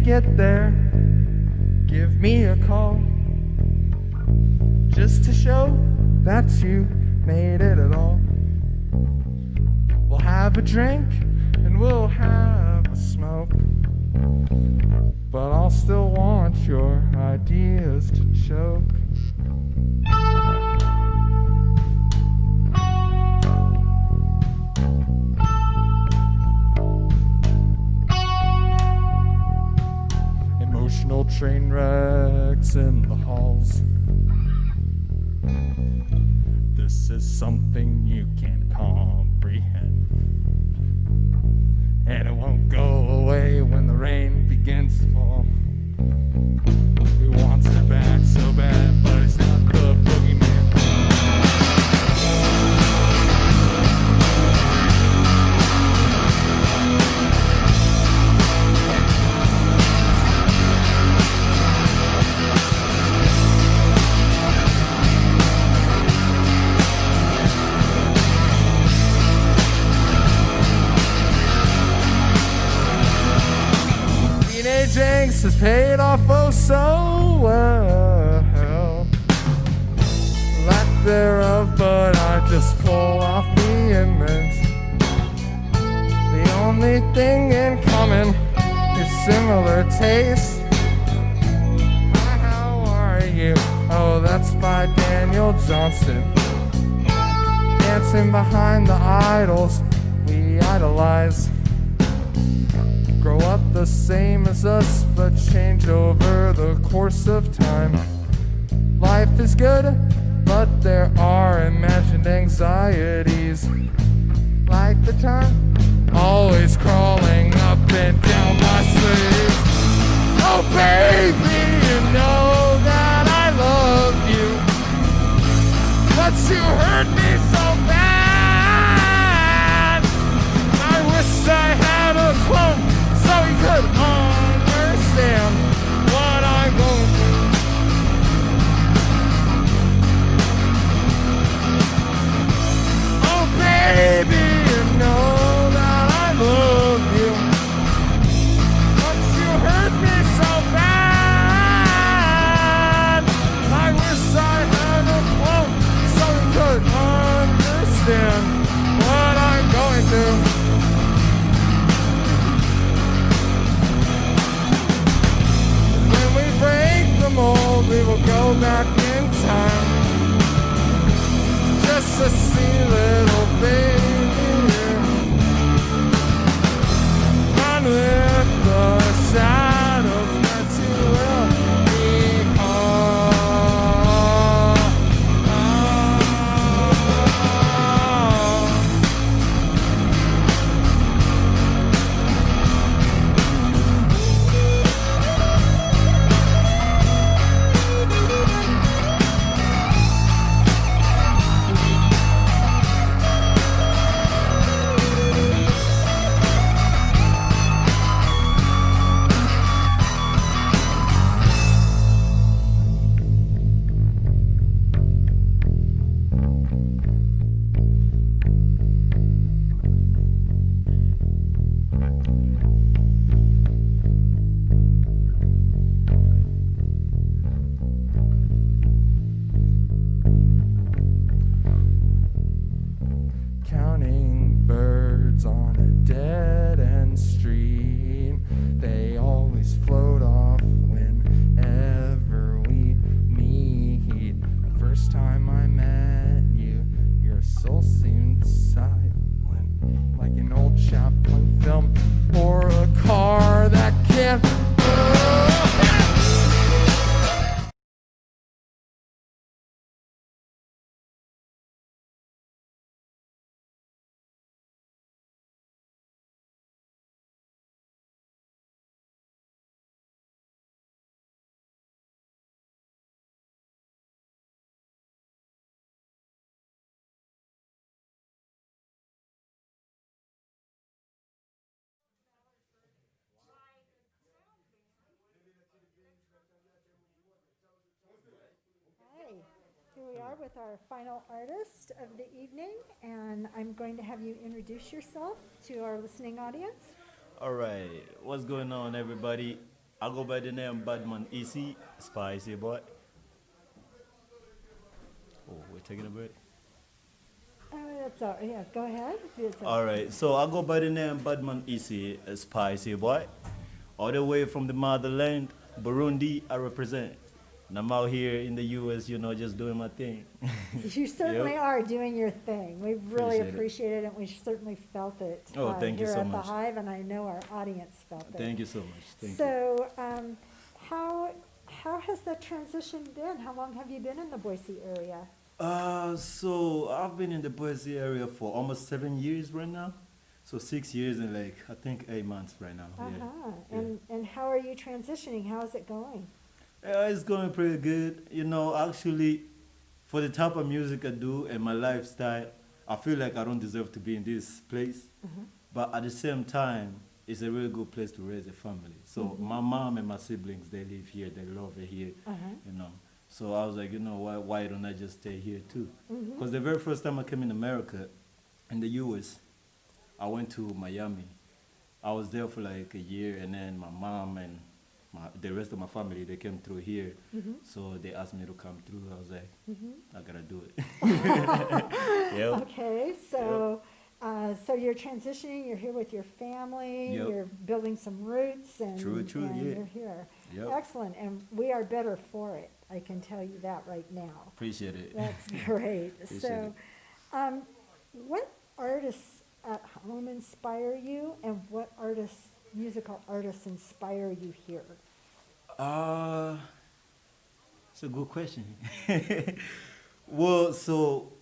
Get there, give me a call, just to show that you made it at all. We'll have a drink and we'll have a smoke, but I'll still want your ideas to choke. Emotional train wrecks in the halls. This is something you can't comprehend, and it won't go away when the rain begins to fall. We want it back so bad, but it's not the boogeyman. Jinx has paid off oh so well. Lack thereof, but I just pull off the image. The only thing in common is similar taste. Hi, how are you? Oh, that's by Daniel Johnston. dancing behind the idols we idolize. Grow up the same as us, but change over the course of time. Life is good, but there are imagined anxieties. Like the time, always crawling up and down my sleeves. Oh baby, you know that I love you, but you hurt me so bad. I wish I had a clone so he could understand what I'm going through. Oh baby, you know that I love you, but you hurt me so bad. I wish I had a clone so he could understand what I'm going through. When we break the mold, we will go back in time, just to see little baby run with the shadows that you will counting birds on a dead-end street. They always float off whenever we meet. The first time I met you, your soul seemed silent, like an old Chaplin film or a car that can't move. Hi, here we are with our final artist of the evening, and I'm going to have you introduce yourself to our listening audience. All right, what's going on, everybody? I go by the name Man ISI, Spicy Boy. Oh, we're taking a break. That's all right. Yeah, go ahead. All right, so I go by the name Man ISI, Spicy Boy. All the way from the motherland, Burundi, I represent. And I'm out here in the U.S., you know, just doing my thing. You certainly are doing your thing. We really appreciate it, and we certainly felt it thank you here so at much. the Hive, and I know our audience felt it. Thank you so much. Thank you. So, how has the transition been? How long have you been in the Boise area? So I've been in the Boise area for almost 7 years right now. So 6 years and like, I think 8 months right now. And how are you transitioning? How is it going? It's going pretty good. You know, actually, for the type of music I do and my lifestyle, I feel like I don't deserve to be in this place. But at the same time, it's a really good place to raise a family. So my mom and my siblings, they live here, they love it here, you know. So I was like, you know, why don't I just stay here too? Because the very first time I came in America, in the U.S., I went to Miami. I was there for like a year, and then my mom and the rest of my family, they came through here. So they asked me to come through. I was like, I gotta do it. Yep. Okay, so so you're transitioning, you're here with your family, you're building some roots, and, True, and yeah. you're here. Yep. Excellent, and we are better for it. I can tell you that right now. Appreciate it. That's great. Appreciate So, What artists at home inspire you, and what artists, musical artists, inspire you here? It's a good question. Well, so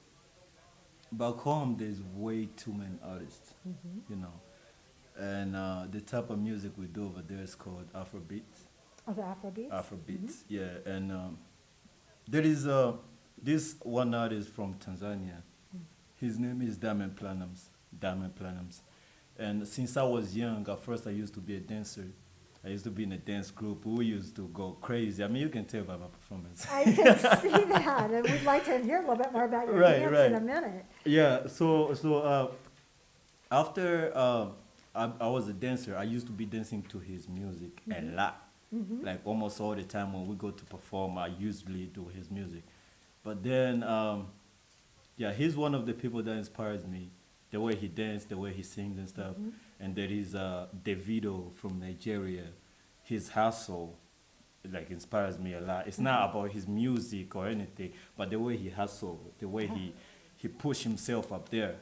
back home, there's way too many artists, you know. And the type of music we do over there is called Afrobeat. Oh, the Afrobeats? Afrobeats, yeah. And there is this one artist from Tanzania. His name is Diamond Platnumz. Diamond Platnumz. And since I was young, at first I used to be a dancer. I used to be in a dance group. We used to go crazy. I mean, you can tell by my performance. I can see that, and we'd like to hear a little bit more about your dance in a minute. Yeah, so after I was a dancer, I used to be dancing to his music a lot. Like almost all the time when we go to perform, I usually do his music. But then, yeah, he's one of the people that inspires me. The way he dances, the way he sings and stuff. And there is Davido from Nigeria. His hustle, like, inspires me a lot. It's not about his music or anything, but the way he hustle, the way he pushed himself up there.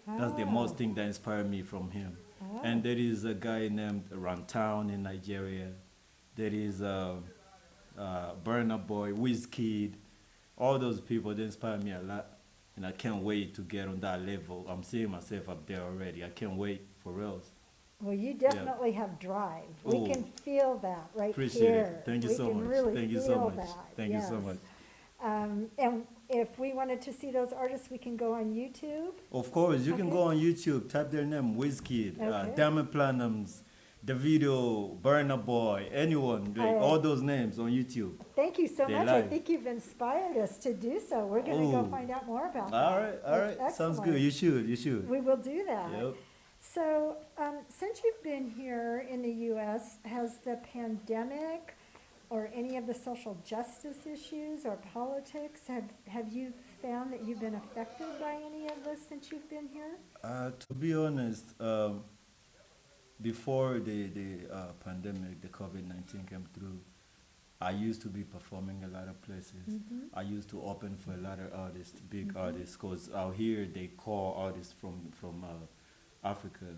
That's the most thing that inspired me from him. And there is a guy named Runtown in Nigeria. There is Burna Boy, Wizkid. All those people, they inspire me a lot. And I can't wait to get on that level. I'm seeing myself up there already. I can't wait for reals. Well, you definitely have drive. We can feel that right Appreciate here. It. Thank you so much. Really Thank you so much. Thank you so much. And if we wanted to see those artists, we can go on YouTube. Of course, you can go on YouTube, type their name, Wizkid, Diamond Platnumz, Davido, Burna Boy, anyone, like all those names on YouTube. Thank you so much. I think you've inspired us to do so. We're going to go find out more about that. All right. Sounds good. You should. We will do that. Yep. So, since you've been here in the U.S., has the pandemic or any of the social justice issues or politics, have you found that you've been affected by any of this since you've been here? To be honest, before the pandemic, the COVID-19 came through, I used to be performing a lot of places. I used to open for a lot of artists, big artists, because out here they call artists from Africa,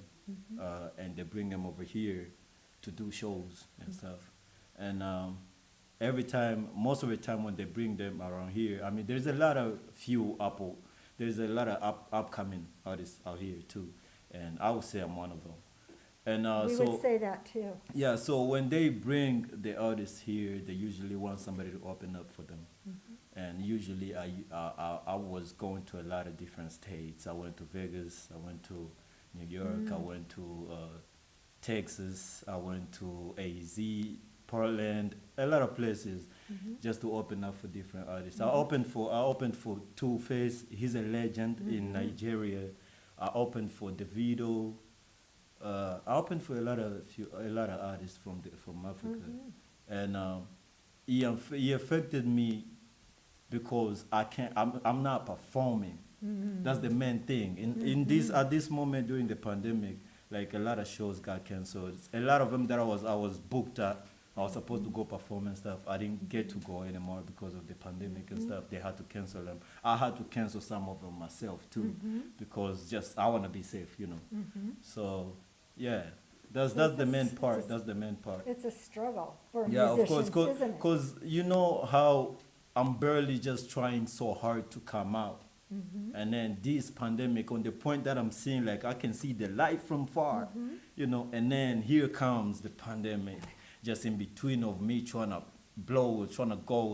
and they bring them over here to do shows and stuff. And most of the time when they bring them around here, I mean, there's a lot of there's a lot of upcoming artists out here too, and I would say I'm one of them. And we would say that too. Yeah, so when they bring the artists here, they usually want somebody to open up for them. And usually I was going to a lot of different states. I went to Vegas, I went to New York, I went to Texas, I went to AZ, Portland, a lot of places just to open up for different artists. I opened for Two-Face, he's a legend in Nigeria. I opened for Davido. I opened for a lot of artists from Africa, and he affected me because I'm not performing. That's the main thing. At this moment during the pandemic, like a lot of shows got canceled. A lot of them that I was booked at, I was supposed to go perform and stuff. I didn't get to go anymore because of the pandemic and stuff. They had to cancel them. I had to cancel some of them myself too, because I want to be safe, you know. So. Yeah, that's the main part. That's the main part. It's a struggle for of musicians, course, isn't it? because you know how I'm barely just trying so hard to come out, and then this pandemic, on the point that I'm seeing, like I can see the light from far, you know, and then here comes the pandemic, just in between of me trying to go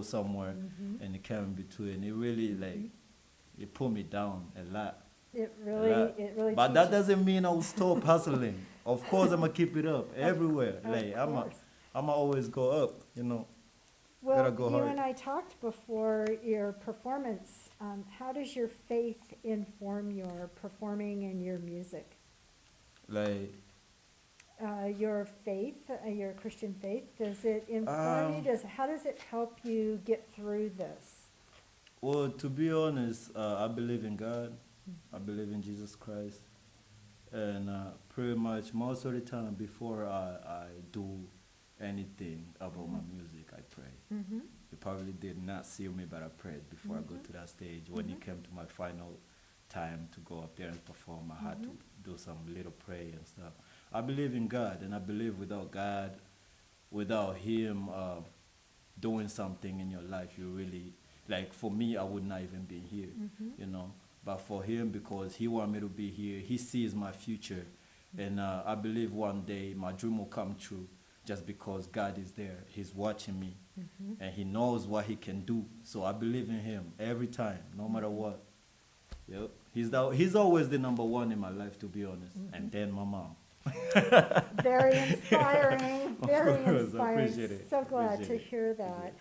somewhere, and it came in between. It really it put me down a lot. It really. But that doesn't mean I'll stop hustling. Of course, I'm gonna keep it up everywhere. I'ma always go up, you know. Well, gotta go you hard. and I talked before your performance. How does your faith inform your performing and your music? Your faith, your Christian faith, does it inform you? How does it help you get through this? Well, to be honest, I believe in God. I believe in Jesus Christ. And pretty much most of the time before I do anything about my music, I pray. You probably did not see me, but I prayed before I go to that stage. When it came to my final time to go up there and perform. I had to do some little prayer and stuff. I believe in God, and I believe without God, without Him doing something in your life, you really, like for me, I would not even be here, you know. But for Him, because He want me to be here, He sees my future. And I believe one day my dream will come true just because God is there. He's watching me, and He knows what He can do. So I believe in Him every time, no matter what. Yep. He's always the number one in my life, to be honest. And then my mom. Very inspiring. Very Of course, inspiring. I appreciate it. So glad Appreciate to it. hear that.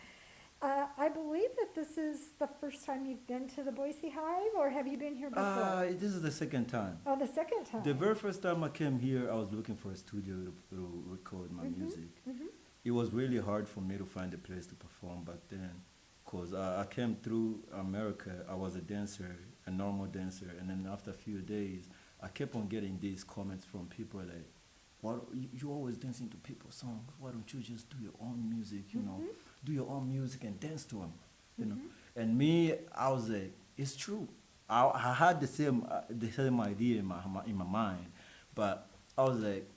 I believe that this is the first time you've been to the Boise Hive, or have you been here before? This is the second time. Oh, the second time. The very first time I came here, I was looking for a studio to record my music. It was really hard for me to find a place to perform back then, because I came through America. I was a dancer, a normal dancer, and then after a few days, I kept on getting these comments from people like, "Why you always dancing to people's songs? Why don't you just do your own music? You know, do your own music and dance to them." You know, and me, I was like, it's true. I had the same idea in my mind, but I was like,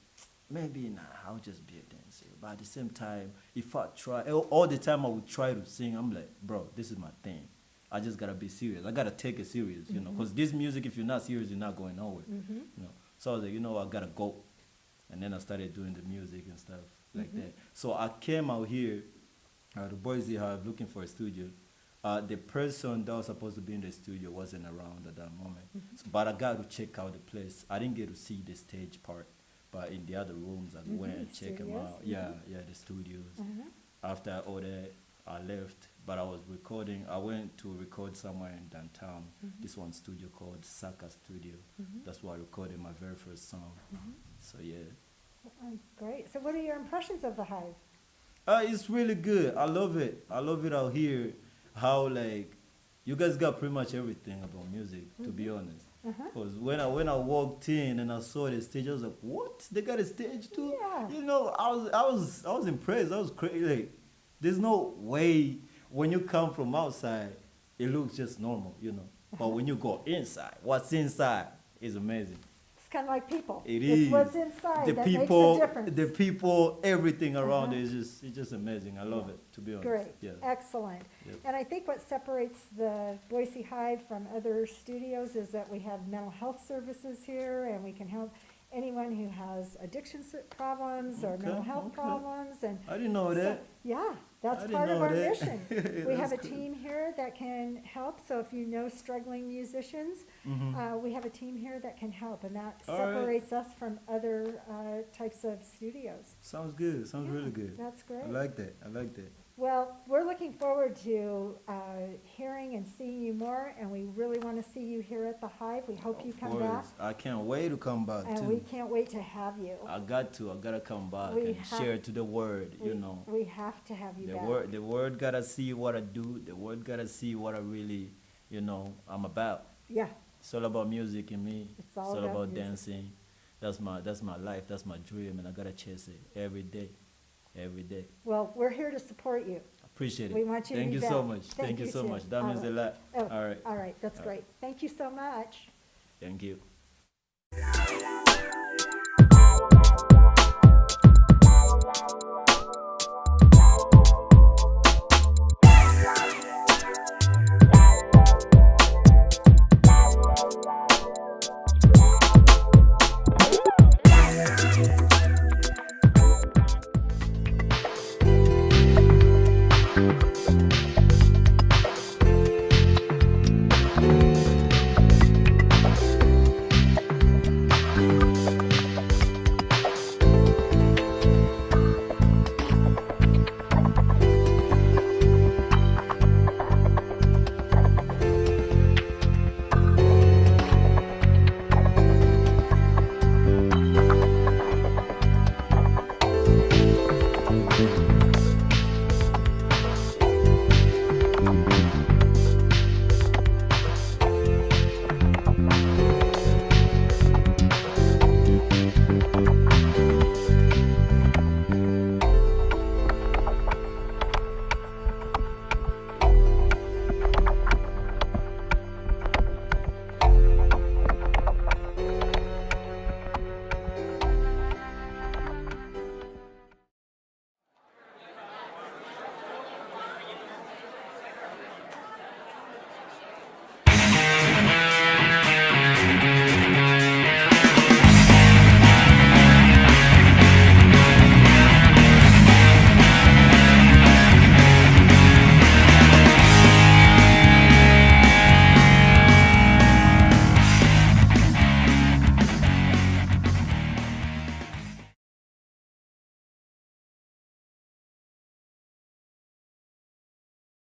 maybe I'll just be a dancer. But at the same time, if I try, all the time I would try to sing, I'm like, bro, this is my thing. I just gotta be serious. I gotta take it serious, you know, because this music, if you're not serious, you're not going nowhere. You know, so I was like, you know, I gotta go, and then I started doing the music and stuff like that. So I came out here to Boise Hive looking for a studio. The person that was supposed to be in the studio wasn't around at that moment, but I got to check out the place. I didn't get to see the stage part, but in the other rooms I went and checked them out. Yeah, the studios. After all that, I left, but I was recording. I went to record somewhere in downtown. This one studio called Saka Studio. That's where I recorded my very first song. So yeah. Great. So what are your impressions of the Hive? It's really good. I love it. I love it out here. How like you guys got pretty much everything about music, to be honest. Because when I walked in and I saw the stage, I was like, what? They got a stage too? Yeah. You know, I was impressed. I was crazy. Like, there's no way when you come from outside, it looks just normal, you know. But when you go inside, what's inside is amazing. It's kind of like people. It it's is. what's inside The that people, makes a difference. the people, everything around it is just amazing. I love it, to be honest. Great. Yeah. Excellent. Yep. And I think what separates the Boise Hive from other studios is that we have mental health services here, and we can help anyone who has addiction problems or mental health problems. And I didn't know that. Yeah, that's I didn't part of know our that. mission. We have a That's team here that can help. So if you know struggling musicians, we have a team here that can help, and that All right. separates us from other types of studios. Sounds good. Sounds really good. That's great. I like that. I like that. Well, we're looking forward to hearing and seeing you more, and we really want to see you here at the Hive. We hope you come back. I can't wait to come back And too. we can't wait to have you. I gotta come back We and have- share to the world, you know. We have to have you back. The world gotta see what I do. The world gotta see what I really, you know, I'm about. Yeah. It's all about music in me. It's all about about music. dancing. That's my life. That's my dream, and I gotta chase it every day. Every day. Well, we're here to support you. Appreciate it. We want you Thank to you be so back. much. Thank you so too. much. That All means a right. lot. Oh, All right. All right. That's All great. Thank you so much. Thank you. Thank you.